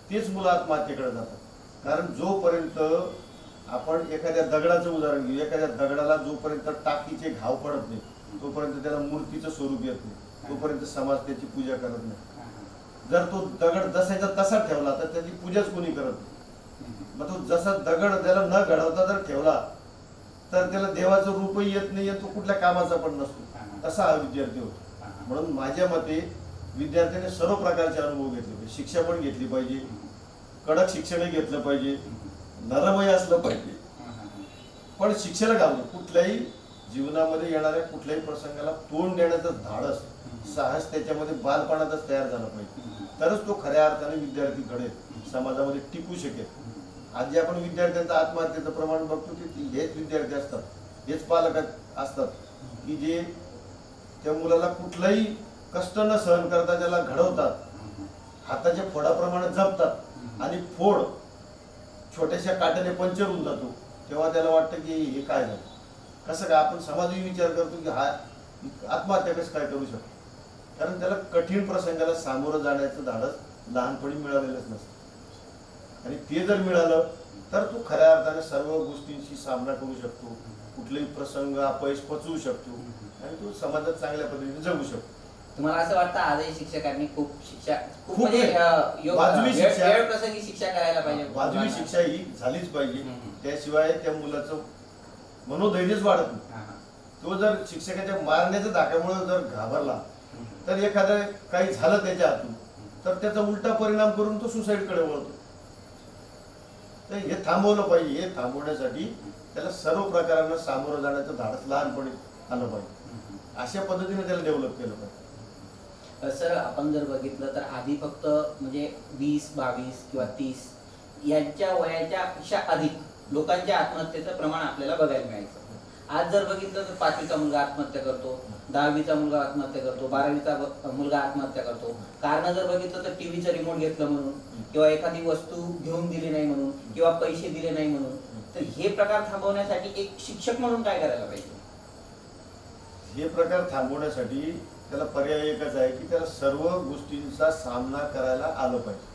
तेच मुलं आत्महत्येकडे जातात. कारण जोपर्यंत आपण एखाद्या दगडाचं उदाहरण घेऊ, एखाद्या दगडाला जोपर्यंत टाकीचे घाव पडत नाही तोपर्यंत त्याला मूर्तीचं स्वरूप येत नाही, तोपर्यंत समाज त्याची पूजा करत नाही. जर तो दगड जसाचा तसा ठेवला तर त्याची पूजाच कोणी करत नाही. मग तो जसा दगड त्याला न घडवता जर ठेवला तर त्याला देवाचं रूपही येत नाही, तो कुठल्या कामाचा पण नसतो. तसा हा विद्यार्थी होतो. म्हणून माझ्या मते विद्यार्थ्याने सर्व प्रकारचे अनुभव घेतले पाहिजे. शिक्षा पण घेतली पाहिजे, कडक शिक्षणही घेतलं पाहिजे, नरमही असलं पाहिजे, पण शिक्षेला घालून कुठल्याही जीवनामध्ये येणाऱ्या कुठल्याही प्रसंगाला तोंड देण्याचं धाडस, साहस त्याच्यामध्ये बालपणातच तयार झालं पाहिजे. तरच तो खऱ्या अर्थाने विद्यार्थी घडेल, समाजामध्ये टिकू शकेल. आज जे आपण विद्यार्थ्यांचं आत्महत्येचं प्रमाण बघतो की हेच विद्यार्थी असतात, हेच पालक असतात की जे त्या मुलाला कुठलाही कष्ट न सहन करता त्याला घडवतात, हाताच्या फोडाप्रमाणे जपतात आणि फोड छोट्याशा काट्याने पंक्चर होऊन जातो. तेव्हा त्याला वाटतं की हे काय झालं, कसं काय. आपण समाजही विचार करतो की हा आत्महत्या कसं काय करू शकतो, कारण त्याला कठीण प्रसंगाला सामोरं जाण्याचं धाडस लहानपणी मिळालेलंच नसतं. आणि ते जर मिळालं तर तो खऱ्या अर्थाने सर्व गोष्टींशी सामना करू शकतो, कुठलेही प्रसंग अपयश पचवू शकतो आणि तो समाजात चांगल्या पद्धतीने जगू शकतो. तुम्हाला असं वाटतं आजही शिक्षकांनी खूप वाजवी शिक्षा, वेळ प्रसंगी शिक्षा करायला पाहिजे, वाजवी शिक्षा ही झालीच पाहिजे. त्याशिवाय त्या मुलाचं मनोधैर्यच वाढत नाही. तो जर शिक्षकाच्या मारण्याच्या धाक्यामुळे जर घाबरला तर एखादं काही झालं त्याच्या हातून तर त्याचा उलटा परिणाम करून तो सुसाईडकडे वळतो. तर हे थांबवलं पाहिजे. हे थांबवण्यासाठी त्याला सर्व प्रकारांना सामोरं जाण्याचं धाडस लहानपणी आलं पाहिजे. अशा पद्धतीने त्याला डेव्हलप केलं पाहिजे. सर आपण जर बघितलं तर आधी फक्त म्हणजे 20, 22 किंवा 30 यांच्या वयाच्या पेक्षा अधिक लोकांच्या आत्महत्येचं प्रमाण आपल्याला बघायला मिळायचं. आज जर बघितलं तर 5वीचा मुलगा आत्महत्या करतो, 10वीचा मुलगा आत्महत्या करतो, 12वीचा मुलगा आत्महत्या करतो. कारण जर बघितलं तर टीव्हीचं रिमोट घेतलं म्हणून, किंवा एखादी वस्तू घेऊन दिली नाही म्हणून, किंवा पैसे दिले नाही म्हणून. तर हे प्रकार थांबवण्यासाठी एक शिक्षक म्हणून काय करायला पाहिजे? हे प्रकार थांबवण्यासाठी त्याला पर्याय एकच आहे की त्याला सर्व गोष्टींचा सामना करायला आलं पाहिजे.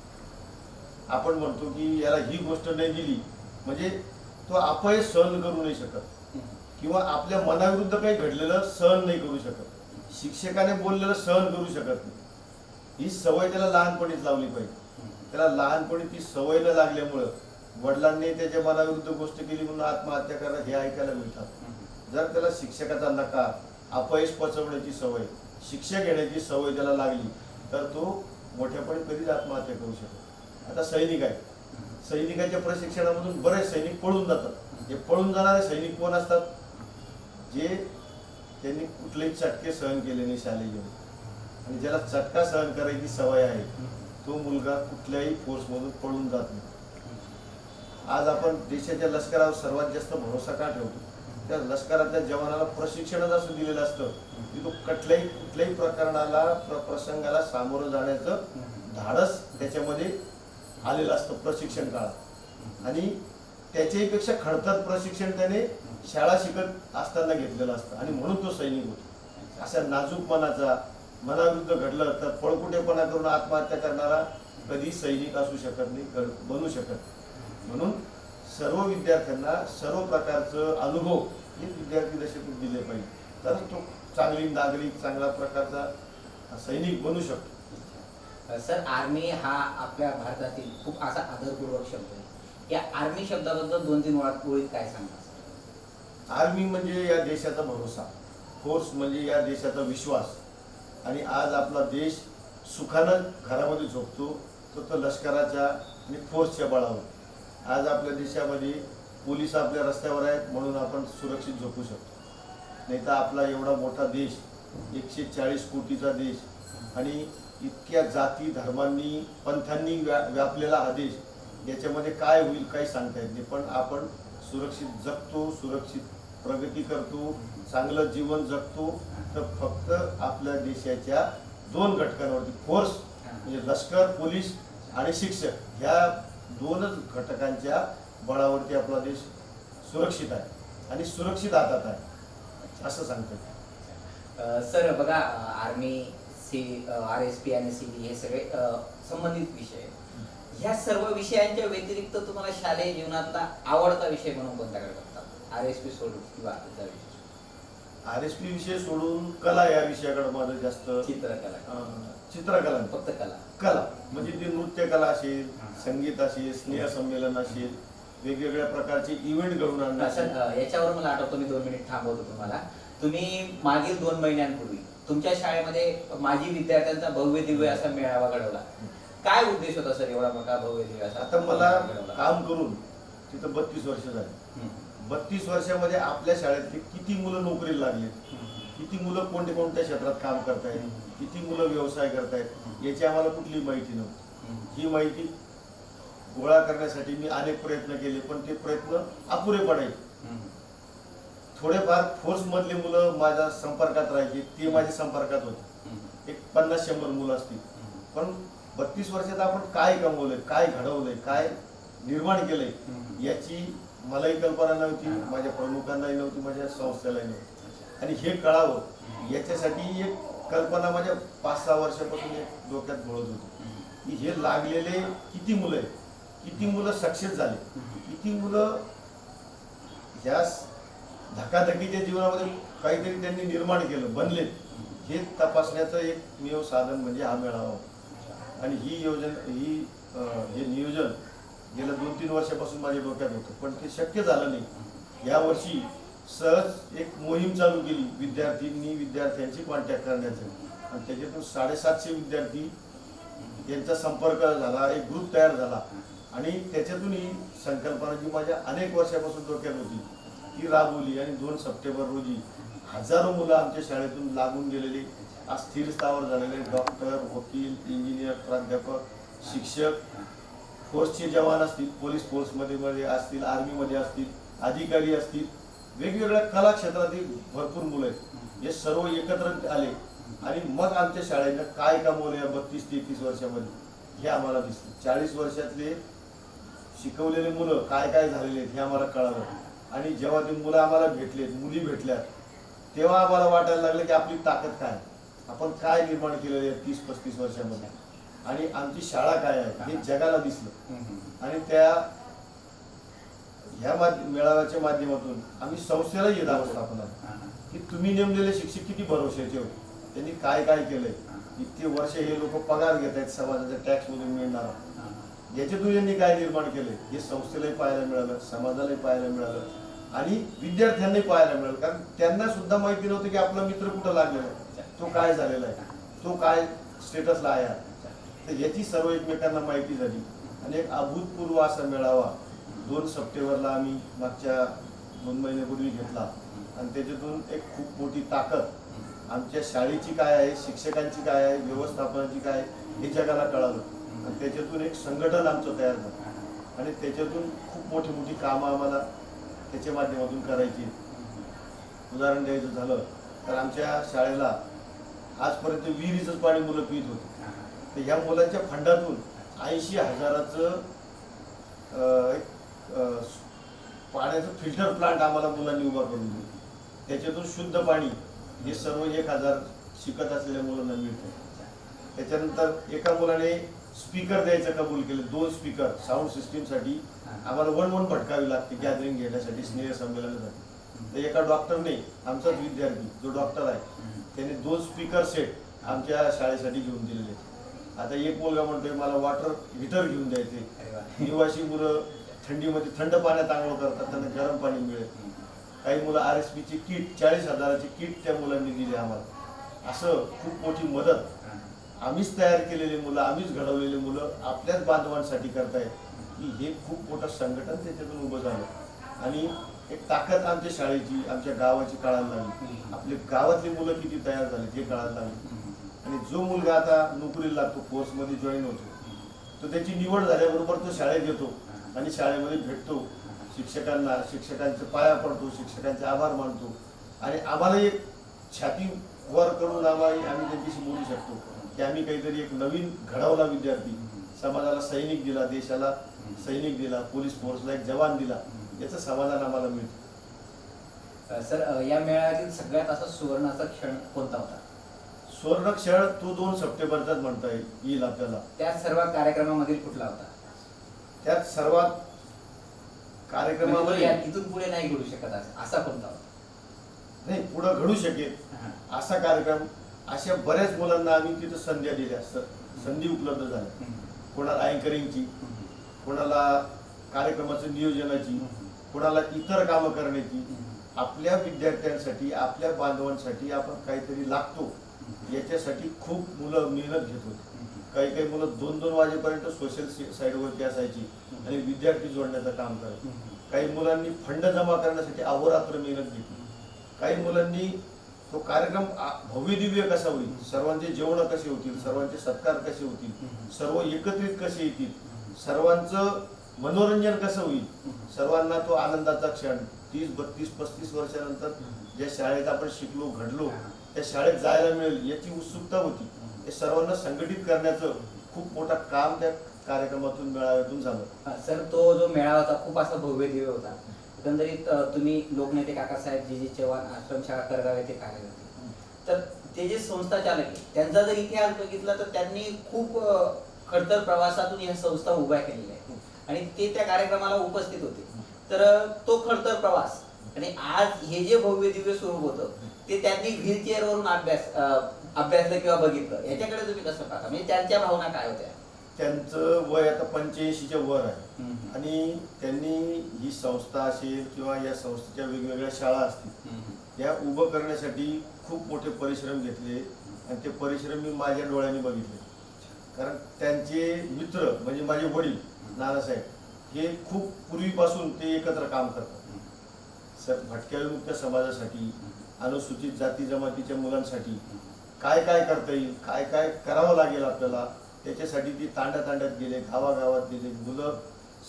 आपण म्हणतो की याला ही गोष्ट नाही दिली म्हणजे तो अपयश सहन करू नाही शकत, किंवा आपल्या मनाविरुद्ध काही घडलेलं सहन नाही करू शकत, शिक्षकाने बोललेलं सहन करू शकत नाही. ही सवय त्याला लहानपणीच लावली पाहिजे. त्याला लहानपणी ती सवय न लागल्यामुळं वडिलांनी त्याच्या मनाविरुद्ध गोष्ट केली म्हणून आत्महत्या करणं हे ऐकायला मिळतात. जर त्याला शिक्षकाचा नकार, अपयश पचवण्याची सवय, शिक्षा घेण्याची सवय त्याला लागली तर तो मोठ्यापणी कधीच आत्महत्या करू शकतो. आता सैनिक आहे, सैनिकाच्या प्रशिक्षणामधून बरेच सैनिक पळून जातात. हे पळून जाणारे सैनिक कोण असतात? जे त्यांनी कुठलेही चटके सहन केले नाही शालेय जीवनात, आणि ज्याला चटका सहन करायची सवय आहे तो मुलगा कुठल्याही फोर्समधून पळून जात नाही. आज आपण देशाच्या लष्करावर सर्वात जास्त भरोसा का ठेवतो? त्या लष्करातल्या जवानाला प्रशिक्षणच असं दिलेलं असतं की तो कुठल्याही प्रकरणाला प्रसंगाला सामोरं जाण्याचं धाडस त्याच्यामध्ये आलेलं असतं प्रशिक्षण काळात. आणि त्याच्याही पेक्षा खडतर प्रशिक्षण त्याने शाळा शिकत असताना घेतलेलं असतं, आणि म्हणून तो सैनिक होतो. अशा नाजूक मनाचा, मनाविरुद्ध घडलं तर पळकुटेपणा करून आत्महत्या करणारा कधी सैनिक असू शकत नाही, बनू शकत. म्हणून सर्व विद्यार्थ्यांना सर्व प्रकारचं अनुभव हे विद्यार्थी दशेतून दिले पाहिजे, तर तो चांगली नागरिक, चांगला प्रकारचा सैनिक बनू शकतो. सर, आर्मी हा आपल्या भारतातील खूप असा आदरपूर्वक शब्द आहे. या आर्मी शब्दाबद्दल 2-3 ओळीत काय सांगता? आर्मी म्हणजे या देशाचा भरोसा, फोर्स म्हणजे या देशाचा विश्वास. आणि आज आपला देश सुखानं घरामध्ये झोपतो तो लष्कराच्या आणि फोर्सच्या बळावर. आज आपल्या देशामध्ये पोलीस आपल्या रस्त्यावर आहेत म्हणून आपण सुरक्षित झोपू शकतो. नाही तर आपला एवढा मोठा देश, 140 कोटीचा देश, आणि इतक्या जाती, धर्मांनी, पंथांनी व्यापलेला हा देश, याच्यामध्ये काय होईल काही सांगता येत नाही. पण आपण सुरक्षित जगतो, सुरक्षित प्रगती करतो, चांगलं जीवन जगतो, तर फक्त आपल्या देशाच्या 2 घटकांवरती, फोर्स म्हणजे लष्कर, पोलीस आणि शिक्षक, ह्या 2च घटकांच्या बळावरती आपला देश सुरक्षित आहे आणि सुरक्षित हातात आहे असं सांगतो. सर बघा, आर्मी, RSP आणि CV हे सगळे संबंधित विषय आहेत. ह्या सर्व विषयांच्या व्यतिरिक्त तुम्हाला शालेय जीवनातला आवडता विषय म्हणून कोणता करतात? RSP सोडून किंवा इतर विषय? RSP विषय सोडून कला या विषयाकडे माझं जास्त. चित्रकला, फक्त कला म्हणजे ती नृत्य कला असेल, संगीत असेल, स्नेह संमेलन असेल, वेगवेगळ्या प्रकारचे इव्हेंट घडवून आणणं. याच्यावर मला आठवतो, मी 2 मिनिट थांबवतो तुम्हाला. तुम्ही मागील 2 महिन्यांपूर्वी तुमच्या शाळेमध्ये माजी विद्यार्थ्यांचा भव्य दिव्य असा मेळावा घडवला. काय उद्देश होता सर एवढा मोठा भव्य दिव्य असा? आता मला काम करून तिथं 32 वर्ष झाली. 32 वर्षामध्ये आपल्या शाळेतले किती मुलं नोकरीला लागलेत, किती मुलं कोणत्या क्षेत्रात काम करतायत, किती मुलं व्यवसाय करतायत, याची आम्हाला कुठली माहिती नव्हती. ही माहिती गोळा करण्यासाठी मी अनेक प्रयत्न केले, पण ते प्रयत्न अपुरे पडायचे. थोडेफार फोर्स मधले मुलं माझ्या संपर्कात राहायचे, ते माझ्या संपर्कात होते, एक 50-100 मुलं असतील. पण 32 वर्षात आपण काय कमवलंय, काय घडवलंय, काय निर्माण केलंय याची मलाही कल्पना नव्हती, माझ्या प्रमुखांनाही नव्हती, माझ्या संस्थेलाही नव्हती. आणि हे कळावं याच्यासाठी एक कल्पना माझ्या 5-6 वर्षापासून एक डोक्यात घोळत होती की हे लागलेले किती मुलं आहेत, किती मुलं सक्सेस झाले, किती मुलं ह्या धकाधकीच्या जीवनामध्ये काहीतरी त्यांनी निर्माण केलं, बनलेत, हे तपासण्याचं एकमेव साधन म्हणजे हा मेळावा. आणि हे नियोजन गेल्या 2-3 वर्षापासून माझ्या डोक्यात होतं, पण ते शक्य झालं नाही. यावर्षी सहज एक मोहीम चालू केली विद्यार्थ्यांची कॉन्टॅक्ट करण्याचं, आणि त्याच्यातून 750 विद्यार्थी यांचा संपर्क झाला, एक ग्रुप तयार झाला. आणि त्याच्यातून ही संकल्पना जी माझ्या अनेक वर्षापासून डोक्यात होती ती राबवली. आणि 2 सप्टेंबर रोजी हजारो मुलं आमच्या शाळेतून लागून गेलेली आज स्थिर स्थावर झालेले डॉक्टर, वकील, इंजिनियर, प्राध्यापक, शिक्षक, फोर्सचे जवान असतील, पोलीस फोर्समध्ये असतील, आर्मीमध्ये असतील, अधिकारी असतील, वेगवेगळ्या कला क्षेत्रातील भरपूर मुलं आहेत. हे सर्व एकत्र आले आणि मग आमच्या शाळेनं काय कमवलं या 32-33 वर्षामध्ये हे आम्हाला दिसलं. 40 वर्षातले शिकवलेले मुलं काय काय झालेले आहेत हे आम्हाला कळालं. आणि जेव्हा ते मुलं आम्हाला भेटले, मुली भेटल्या, तेव्हा आम्हाला वाटायला लागलं की आपली ताकद काय, आपण काय निर्माण केलेलं आहे 30-35 वर्षामध्ये आणि आमची शाळा काय आहे हे जगाला दिसलं. आणि ह्या मेळाव्याच्या माध्यमातून आम्ही संस्थेला येत आहोत आपण की तुम्ही नेमलेले शिक्षक किती भरोशाचे होते, त्यांनी काय काय केलंय, इतके वर्ष हे लोक पगार घेत आहेत समाजाच्या टॅक्स मधून मिळणार, याच्यातून यांनी काय निर्माण केलंय हे संस्थेलाही पाहायला मिळालं, समाजालाही पाहायला मिळालं आणि विद्यार्थ्यांनाही पाहायला मिळालं. कारण त्यांना सुद्धा माहिती नव्हतं की आपला मित्र कुठं लागलेला आहे, तो काय झालेला आहे, तो काय स्टेटसला आहे. तर याची सर्व एकमेकांना माहिती झाली आणि एक अभूतपूर्व असा मेळावा 2 सप्टेंबरला आम्ही मागच्या 2 महिन्यापूर्वी घेतला आणि त्याच्यातून एक खूप मोठी ताकद आमच्या शाळेची काय आहे, शिक्षकांची काय आहे, व्यवस्थापनाची काय आहे हे जगाला कळालं. आणि त्याच्यातून एक संघटन आमचं तयार झालं आणि त्याच्यातून खूप मोठी मोठी कामं आम्हाला त्याच्या माध्यमातून करायची. उदाहरण द्यायचं झालं तर आमच्या शाळेला आजपर्यंत विहिरीचंच पाणी मुलं पित होते. तर ह्या मुलांच्या फंडातून 80,000चं पाण्याचं फिल्टर प्लांट आम्हाला मुलांनी उभा करून दिलं. त्याच्यातून शुद्ध पाणी हे सर्व 1,000 शिकत असलेल्या मुलांना मिळतं. त्याच्यानंतर एका मुलाने स्पीकर द्यायचं कबूल केलं, 2 स्पीकर साऊंड सिस्टीमसाठी आम्हाला 1-1 भटकावी लागते गॅदरिंग घेण्यासाठी, स्नेह संमेलनासाठी. तर एका डॉक्टरने, आमचाच विद्यार्थी जो डॉक्टर आहे, त्याने 2 स्पीकर सेट आमच्या शाळेसाठी घेऊन दिलेले. आता एक मुलगा म्हणतोय मला वॉटर हीटर घेऊन द्यायचे. निवासी मुलं थंडीमध्ये थंड पाण्यात आंघोळ करतात, त्यांना गरम पाणी मिळेल. काही मुलं RSPची किट 40,000ची किट त्या मुलांनी दिली आम्हाला. असं खूप मोठी मदत आम्हीच तयार केलेली मुलं, आम्हीच घडवलेली मुलं आपल्याच बांधवांसाठी करतायत की हे खूप मोठं संघटन त्याच्यातून उभं झालं आणि एक ताकद आमच्या शाळेची, आमच्या गावाची कळायला लागली. आपले गावातली मुलं किती तयार झाले हे कळायला लागले. आणि जो मुलगा आता नोकरीला लागतो, कोर्समध्ये जॉईन होतो, तो त्याची निवड झाल्याबरोबर तो शाळेत येतो आणि शाळेमध्ये भेटतो शिक्षकांना, शिक्षकांचे पाया पडतो, शिक्षकांचे आभार मानतो आणि आम्हाला एक छाती वर करून आम्ही त्यांच्याशी बोलू शकतो की आम्ही काहीतरी एक नवीन घडवला विद्यार्थी, समाजाला सैनिक दिला, देशाला सैनिक दिला, पोलीस फोर्सला एक जवान दिला, याचं समाधान आम्हाला मिळतं. सर, या मेळाव्यातील सगळ्यात असा सुवर्णाचा क्षण कोणता होता? सुवर्ण क्षण तो 2 सप्टेंबरचाच म्हणता येईल आपल्याला. त्या सर्व कार्यक्रमामधील कुठला होता? त्यात सर्वात कार्यक्रमामध्ये इथून पुढे नाही घडू शकत असा कोणता होता? नाही, पुढं घडू शकेल असा कार्यक्रम, अशा बऱ्याच मुलांना आम्ही तिथं संधी दिल्या, संधी उपलब्ध झाल्या. कोणाला अँकरिंगची, कोणाला कार्यक्रमाचं नियोजनाची, कोणाला इतर कामं करण्याची. आपल्या विद्यार्थ्यांसाठी, आपल्या बांधवांसाठी आपण काहीतरी लागतो याच्यासाठी खूप मुलं मेहनत घेत होती. काही मुलं 2-2 वाजेपर्यंत सोशल साईडवरती असायची आणि विद्यार्थी जोडण्याचं काम करायचं. काही मुलांनी फंड जमा करण्यासाठी अहोरात्र मेहनत घेतली. काही मुलांनी तो कार्यक्रम भव्य दिव्य कसा होईल, सर्वांचे जेवण कसे होतील, सर्वांचे सत्कार कसे होतील, सर्व एकत्रित कसे येतील, सर्वांचं मनोरंजन कसं होईल, सर्वांना तो आनंदाचा क्षण 30, 32, 35 वर्षानंतर ज्या शाळेत आपण शिकलो, घडलो, त्या शाळेत जायला मिळेल याची उत्सुकता होती. हे सर्वांना संघटित करण्याचं खूप मोठं काम त्या कार्यक्रमातून, मेळाव्यातून झालं. सर, तो जो मेळावा होता खूप असा भव्य दिव्य होता. एकंदरीत तुम्ही लोकनेते काकासाहेब जी चव्हाण आश्रमशाळा करगाव येथे कार्यरत होते. तर ते जे संस्था चालक आहे त्यांचा जर इतिहास बघितला तर त्यांनी खूप खडतर प्रवासातून या संस्था उभ्या केलेल्या आहेत आणि ते त्या कार्यक्रमाला उपस्थित होते. तर तो खडतर प्रवास आणि आज हे जे भव्य दिव्य स्वरूप होतं ते त्यांनी व्हीलचेअरवरून अभ्यासलं किंवा बघितलं, याच्याकडे तुम्ही कसं पाहता? म्हणजे त्यांच्या भावना काय होत्या? त्यांचं वय आता 85च्या वर आहे आणि त्यांनी ही संस्था असेल किंवा या संस्थेच्या वेगवेगळ्या शाळा असतील या उभं करण्यासाठी खूप मोठे परिश्रम घेतले आणि ते परिश्रम मी माझ्या डोळ्यांनी बघितले. कारण त्यांचे मित्र म्हणजे माझे वडील नानासाहेब हे खूप पूर्वीपासून ते एकत्र काम करतात. भटक्या विमुक्त समाजासाठी, अनुसूचित जाती जमातीच्या मुलांसाठी काय काय करता येईल, काय काय करावं लागेल आपल्याला, त्याच्यासाठी ते तांड्यात गेले, गावागावात गेले, मुलं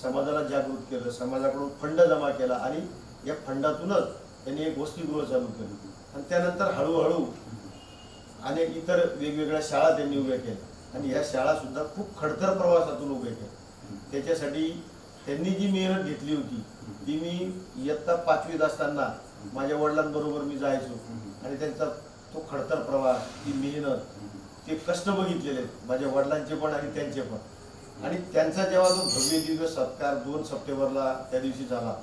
समाजाला जागृत केलं, समाजाकडून फंड जमा केला आणि या फंडातूनच त्यांनी एक वसतिगृह चालू केलं आणि त्यानंतर हळूहळू अनेक इतर वेगवेगळ्या शाळा त्यांनी उभ्या केल्या आणि या शाळा सुद्धा खूप खडतर प्रवासातून उभ्या केल्या. त्याच्यासाठी त्यांनी जी मेहनत घेतली होती ती मी इयत्ता 5वीत असताना माझ्या वडिलांबरोबर मी जायचो आणि त्यांचा तो खडतर प्रवास, ती मेहनत, ते कष्ट बघितलेले आहेत माझ्या वडिलांचे पण आणि त्यांचे पण. आणि त्यांचा जेव्हा तो भव्य दिव्य सत्कार 2 सप्टेंबरला त्या दिवशी झाला,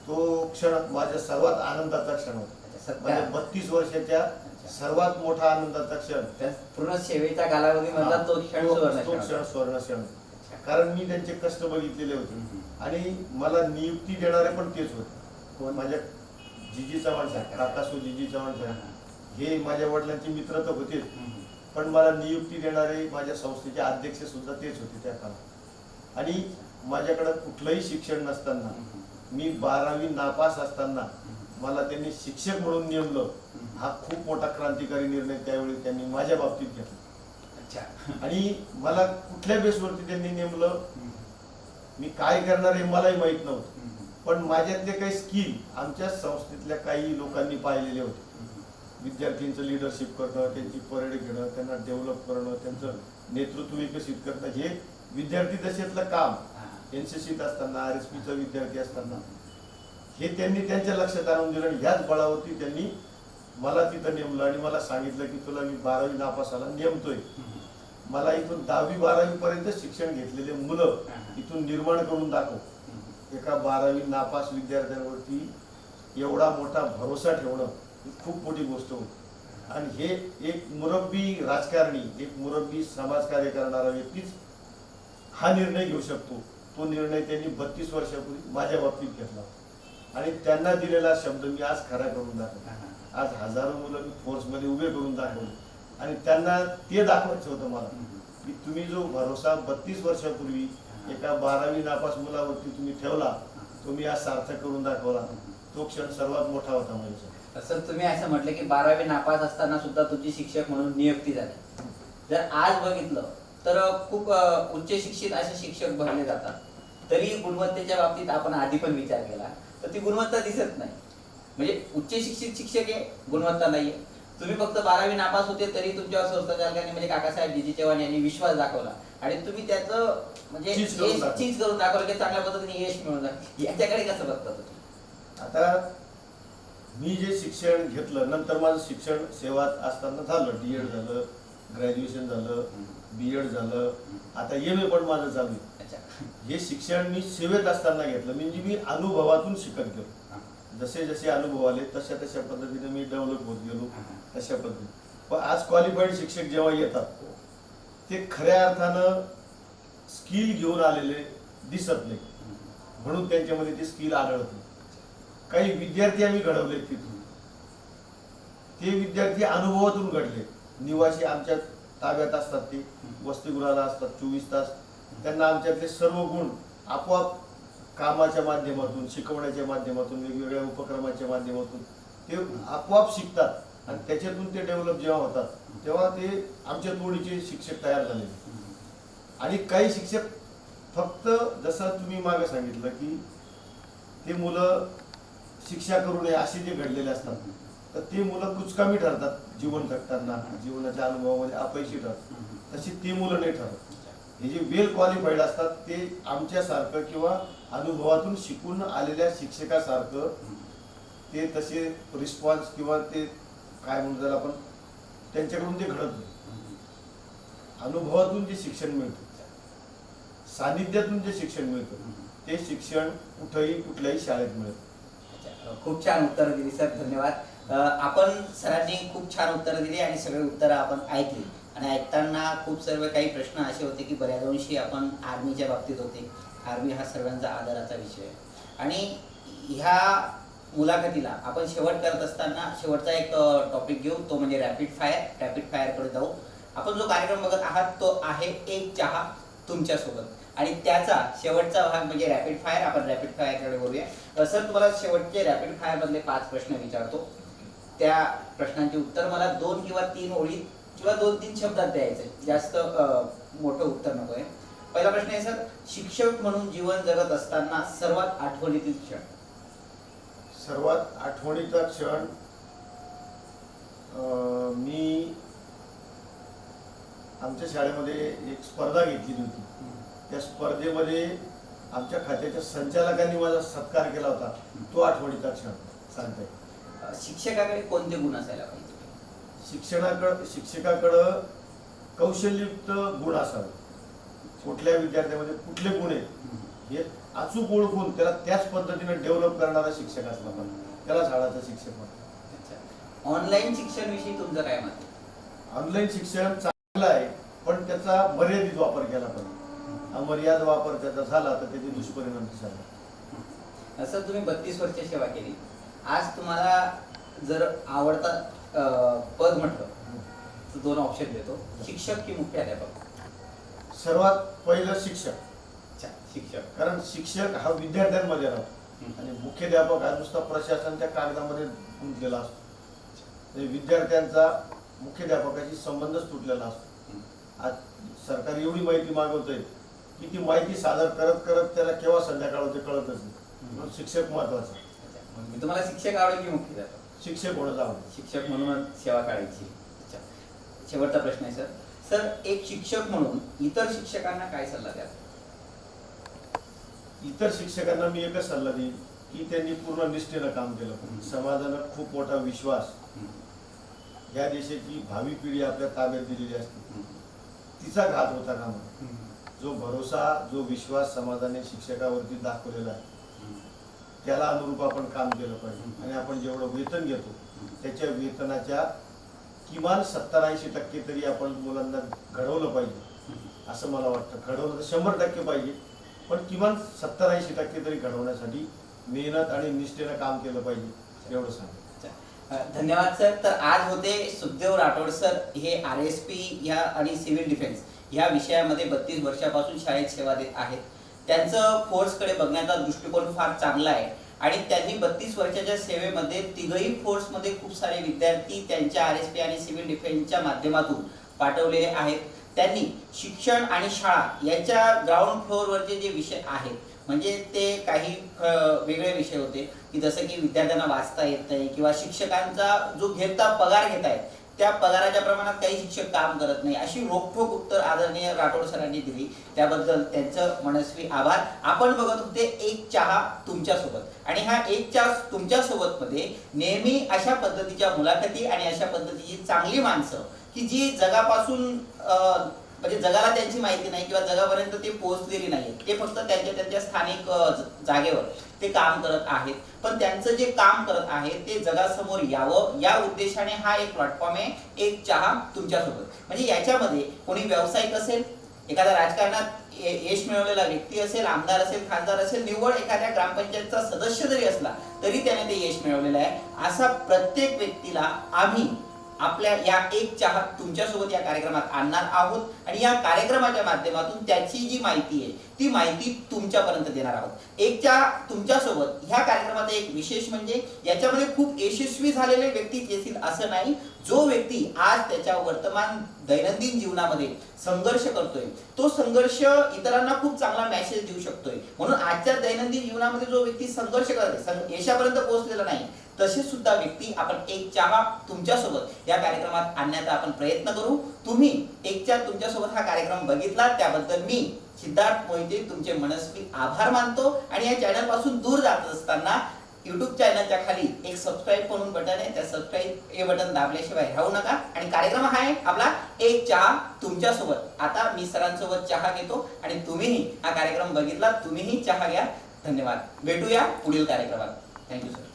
तो क्षण माझ्या सर्वात आनंदाचा क्षण होता. माझ्या 32 वर्षाच्या सर्वात मोठा आनंदाचा क्षण, पूर्ण सेवेचा कालावधी मधला तो क्षण स्वर्ण क्षण. कारण मी त्यांचे कष्ट बघितलेले होते आणि मला नियुक्ती देणारे पण तेच होते. माझ्या जीजी चव्हाण साहेब, काकासू जीजी चव्हाण साहेब हे माझ्या वडिलांचे मित्र तर होतेच, पण मला नियुक्ती देणारे माझ्या संस्थेचे अध्यक्ष सुद्धा तेच होते त्या काळात. आणि माझ्याकडे कुठलंही शिक्षण नसताना, मी 12वी नापास असताना मला त्यांनी शिक्षक म्हणून नेमलं. हा खूप मोठा क्रांतिकारी निर्णय त्यावेळी त्यांनी माझ्या बाबतीत घेतला. आणि मला कुठल्या बेसवरती त्यांनी नेमलं, मी काय करणार हे मलाही माहित नव्हतं, पण माझ्यातले काही स्किल आमच्या संस्थेतल्या काही लोकांनी पाहिलेले होते. विद्यार्थ्यांचं लिडरशिप करणं, त्यांची परेड घेणं, त्यांना डेव्हलप करणं, त्यांचं नेतृत्व विकसित करणं, हे विद्यार्थी दशेतलं काम NCCत असताना, RSPचा विद्यार्थी असताना हे त्यांनी त्यांच्या लक्षात आणून दिलं. ह्याच बळावरती त्यांनी मला तिथं नेमलं आणि मला सांगितलं की तुला मी 12वी नापासाला नेमतोय. मला इथून 10वी 12वी पर्यंत शिक्षण घेतलेले मुलं इथून निर्माण करून दाखव. एका 12वी नापास विद्यार्थ्यांवरती एवढा मोठा भरोसा ठेवणं ही खूप मोठी गोष्ट होती. आणि हे एक मुरब्बी राजकारणी, एक मुरब्बी समाजकार्य करणारा व्यक्तीच हा निर्णय घेऊ शकतो. तो निर्णय त्यांनी 32 वर्षापूर्वी माझ्या बाबतीत घेतला आणि त्यांना दिलेला शब्द मी आज खरा करून दाखवला. आज हजारो मुलं मी फोर्समध्ये उभे करून दाखवले आणि त्यांना ते दाखवायचं होतं मला की तुम्ही जो भरोसा 32 वर्षापूर्वी एका 12वी नापास मुलावरती तुम्ही ठेवला, तो मी आज सार्थक करून दाखवला. तो क्षण सर्वात मोठा होता माझ्या. सर, तुम्ही असं म्हटलं की 12वी नापास असताना सुद्धा तुमची शिक्षक म्हणून नियुक्ती झाली. जर आज बघितलं तर खूप उच्च शिक्षित असे शिक्षक भरले जातात, तरी गुणवत्तेच्या बाबतीत आपण आधी पण विचार केला तर ती गुणवत्ता दिसत नाही. म्हणजे उच्च शिक्षित शिक्षक आहे, गुणवत्ता नाहीये. तुम्ही फक्त 12वी नापास होते तरी तुमच्या संस्था चालकांनी म्हणजे काकासाहेब जीजी चव्हाण यांनी विश्वास दाखवला आणि तुम्ही त्याचं म्हणजे चीज करून दाखवलं की चांगल्या पद्धतीने यश मिळवलं. याच्याकडे कसं बघता तुम्ही? आता मी जे शिक्षण घेतलं, नंतर माझं शिक्षण सेवात असताना झालं, D.Ed झालं, ग्रॅज्युएशन झालं, B.Ed झालं, आता MA पण माझं चालू आहे. हे शिक्षण मी सेवेत असताना घेतलं, म्हणजे मी अनुभवातून शिकत गेलो. जसे जसे अनुभव आले तशा तशा पद्धतीने मी डेव्हलप होत गेलो तशा पद्धतीने. पण आज क्वालिफाईड शिक्षक जेव्हा येतात ते खऱ्या अर्थानं स्किल घेऊन आलेले दिसत नाही, म्हणून त्यांच्यामध्ये ते स्किल आढळत नाही. काही विद्यार्थी आम्ही घडवले तिथून, ते विद्यार्थी अनुभवातून घडले. निवासी आमच्या ताब्यात असतात, ते वसतिगृहाला असतात 24 तास. त्यांना आमच्यातले सर्व गुण आपोआप कामाच्या माध्यमातून, शिकवण्याच्या माध्यमातून, वेगवेगळ्या उपक्रमाच्या माध्यमातून ते आपोआप शिकतात आणि त्याच्यातून ते डेव्हलप जेव्हा होतात तेव्हा ते आमच्या तोडीचे शिक्षक तयार झाले. आणि काही शिक्षक फक्त जसं तुम्ही मागे सांगितलं की ते मुलं शिक्षा करू नये असे जे घडलेले असतात, तर ते मुलं कुचकामी ठरतात जीवन जगताना, जीवनाच्या अनुभवामध्ये अपयशी ठरतात. तशी ती मुलं नाही ठरत. हे जे वेल क्वालिफाईड असतात ते आमच्यासारखं किंवा अनुभवातून शिकून आलेल्या शिक्षकासारखं ते तसे रिस्पॉन्स किंवा ते काय म्हणतो त्याला आपण, त्यांच्याकडून ते घडत नाही. अनुभवातून जे शिक्षण मिळतं, सानिध्यातून जे शिक्षण मिळतं, ते शिक्षण कुठेही कुठल्याही शाळेत मिळतं. खूप छान उत्तरं दिली सर, धन्यवाद. आपण सरांनी खूप छान उत्तरं दिली आणि सगळे उत्तरं आपण ऐकली आणि ऐकताना खूप सर्व काही प्रश्न असे होते की बऱ्याच अंशी आपण आर्मीच्या बाबतीत होते. आर्मी हा सर्वांचा आदराचा विषय आहे आणि ह्या मुलाखतीला आपण शेवट करत असताना शेवटचा एक टॉपिक घेऊ, तो म्हणजे रॅपिड फायरकडे जाऊ. आपण जो कार्यक्रम बघत आहात तो आहे एक चहा तुमच्यासोबत आणि त्याचा शेवटचा भाग म्हणजे रॅपिड फायर. आपण रॅपिड फायरकडे बोलूया. सर, तुम्हाला शेवटचे रॅपिड फायर मधले 5 प्रश्न विचारतो. त्या प्रश्नांची उत्तर मला 2 किंवा 3 ओळीत किंवा 2-3 शब्दात द्यायचंय, जास्त मोठं उत्तर नकोय. पहिला प्रश्न आहे सर, शिक्षक म्हणून जीवन जगत असताना सर्वात आठवणीतील क्षण. सर्वात आठवणीचा क्षण मी आमच्या शाळेमध्ये एक स्पर्धा घेतली होती. त्या स्पर्धेमध्ये आमच्या खात्याच्या संचालकांनी माझा सत्कार केला होता, तो आठवणीचा क्षण सांगता येईल. शिक्षकाकडे कोणते गुण असायला पाहिजे? शिक्षकाकडं कौशल्ययुक्त गुण असावे. कुठल्या विद्यार्थ्यामध्ये कुठले गुण आहेत हे अचूक ओळखून त्याला त्याच पद्धतीने डेव्हलप करणारा शिक्षक असला पाहिजे, त्याला शाळाचा शिक्षक म्हणतात. ऑनलाईन शिक्षण विषयी तुमचं काय मत आहे? ऑनलाईन शिक्षण चांगलं आहे, पण त्याचा मर्यादित वापर केला पाहिजे. अमर्याद वापर त्याचा झाला तर त्याचे दुष्परिणाम दिसायला. असं तुम्ही 32 वर्ष सेवा केली, आज तुम्हाला जर आवडता पद म्हटलं तर 2 ऑप्शन देतो, शिक्षक की मुख्याध्यापक? सर्वात पहिलं शिक्षक. अच्छा, शिक्षक. कारण शिक्षक हा विद्यार्थ्यांमध्ये राहतो आणि मुख्याध्यापक हा नुसता प्रशासन त्या कागदामध्ये गुंतलेला असतो. म्हणजे विद्यार्थ्यांचा मुख्याध्यापकाशी संबंधच तुटलेला असतो. आज सरकार एवढी माहिती मागवतंय की ती माहिती सादर करत करत त्याला केव्हा संध्याकाळ होते कळतच नाही. म्हणून शिक्षक महत्वाचा. मी तुम्हाला शिक्षक आवडेल की मुख्याध्यापक? शिक्षक होणं आवडेल. शिक्षक म्हणूनच सेवा काढायची. अच्छा, शेवटचा प्रश्न आहे सर. सर, एक शिक्षक म्हणून इतर शिक्षकांना काय सल्ला द्याल? इतर शिक्षकांना मी एकच सल्ला देईन की त्यांनी पूर्ण निष्ठेनं काम केलं पाहिजे. समाजानं खूप मोठा विश्वास, या देशाची भावी पिढी आपल्या ताब्यात दिलेली असते, तिचा घात होता कामा. जो भरोसा, जो विश्वास समाजाने शिक्षकावरती दाखवलेला आहे त्याला अनुरूप आपण काम केलं पाहिजे. आणि आपण जेवढं वेतन घेतो त्याच्या वेतनाच्या किमान 70-80% तरी आपण मुलांना घडवलं पाहिजे असं मला वाटतं. घडवलं तर 100% पाहिजे, पण किमान 70-80% तरी घडवण्यासाठी मेहनत आणि निष्ठेनं काम केलं पाहिजे, एवढं सांग. धन्यवाद सर. तर आज होते सुखदेव राठोड सर. हे RSP ह्या आणि सिव्हिल डिफेन्स ह्या विषयामध्ये 32 वर्षापासून शाळेत सेवा देत आहेत. त्यांचं फोर्सकडे बघण्याचा दृष्टिकोन फार चांगला आहे आणि त्यांनी 32 वर्षाच्या सेवेमध्ये तिघही फोर्समध्ये खूप सारे विद्यार्थी त्यांच्या RSP आणि सिव्हिल डिफेन्सच्या माध्यमातून पाठवलेले आहेत. त्यांनी शिक्षण आणि शाळा याच्या ग्राउंड फ्लोअरवरचे जे विषय आहेत, म्हणजे ते काही वेगळे विषय होते की जसं की विद्यार्थ्यांना वाचता येत नाही किंवा शिक्षकांचा जो घेता पगार घेत आहेत त्या पगाराच्या प्रमाणात काही शिक्षक काम करत नाही, अशी रोखठोक उत्तर आदरणीय राठोड सरांनी दिली. त्याबद्दल त्यांचं मनस्वी आभार. आपण बघत होते एक चहा तुमच्यासोबत आणि हा एक चहा तुमच्यासोबत मध्ये नेहमी अशा पद्धतीच्या मुलाखती आणि अशा पद्धतीची चांगली माणसं की जी जगापासून म्हणजे जगाला त्यांची माहिती नाही किंवा जगापर्यंत ते पोहोचलेली नाही, ते फक्त त्यांच्या स्थानिक जागेवर ते काम करत आहेत, पण त्यांचं जे काम करत आहे ते जगासमोर यावं या उद्देशाने हा एक प्लॅटफॉर्म आहे, एक चहा तुमच्यासोबत. म्हणजे याच्यामध्ये कोणी व्यावसायिक असेल, एखादा राजकारणात यश मिळवलेला व्यक्ती असेल, आमदार असेल, खासदार असेल, निव्वळ एखाद्या ग्रामपंचायतचा सदस्य जरी असला तरी त्याने ते यश मिळवलेलं आहे. असा प्रत्येक व्यक्तीला आम्ही आपल्या या एक चहा तुमच्यासोबत या कार्यक्रमात आणणार आहोत आणि या कार्यक्रमाच्या माध्यमातून त्याची जी माहिती आहे ती माहिती तुमच्यापर्यंत देणार आहोत. एक चहा तुमच्यासोबत ह्या कार्यक्रमाचा एक विशेष म्हणजे याच्यामध्ये खूप यशस्वी झालेले व्यक्ती येतील असं नाही. जो व्यक्ती आज त्याच्या वर्तमान दैनंदिन जीवनामध्ये संघर्ष करतोय, तो संघर्ष इतरांना खूप चांगला मेसेज देऊ शकतोय. म्हणून आजच्या दैनंदिन जीवनामध्ये जो व्यक्ती संघर्ष करतोय, यशापर्यंत पोहोचलेला नाही, तसे सुद्धा व्यक्ती आपण एक चहा तुमच्यासोबत या कार्यक्रमात आणण्याचा आपण प्रयत्न करू. तुम्ही एक चहा तुमच्यासोबत हा कार्यक्रम बघितला त्याबद्दल मी सिद्धार्थ मोहिते तुमचे मनस्वी आभार मानतो. आणि या चॅनल पासून दूर जात असताना YouTube चॅनलच्या खाली एक सबस्क्राईब म्हणून बटन आहे, त्या सबस्क्राईब हे बटन दाबल्याशिवाय राहू नका. आणि कार्यक्रम हा आहे आपला एक चहा तुमच्यासोबत. आता मी सरांसोबत चहा घेतो आणि तुम्हीही हा कार्यक्रम बघितला, तुम्हीही चहा घ्या. धन्यवाद. भेटूया पुढील कार्यक्रमात. Thank you sir.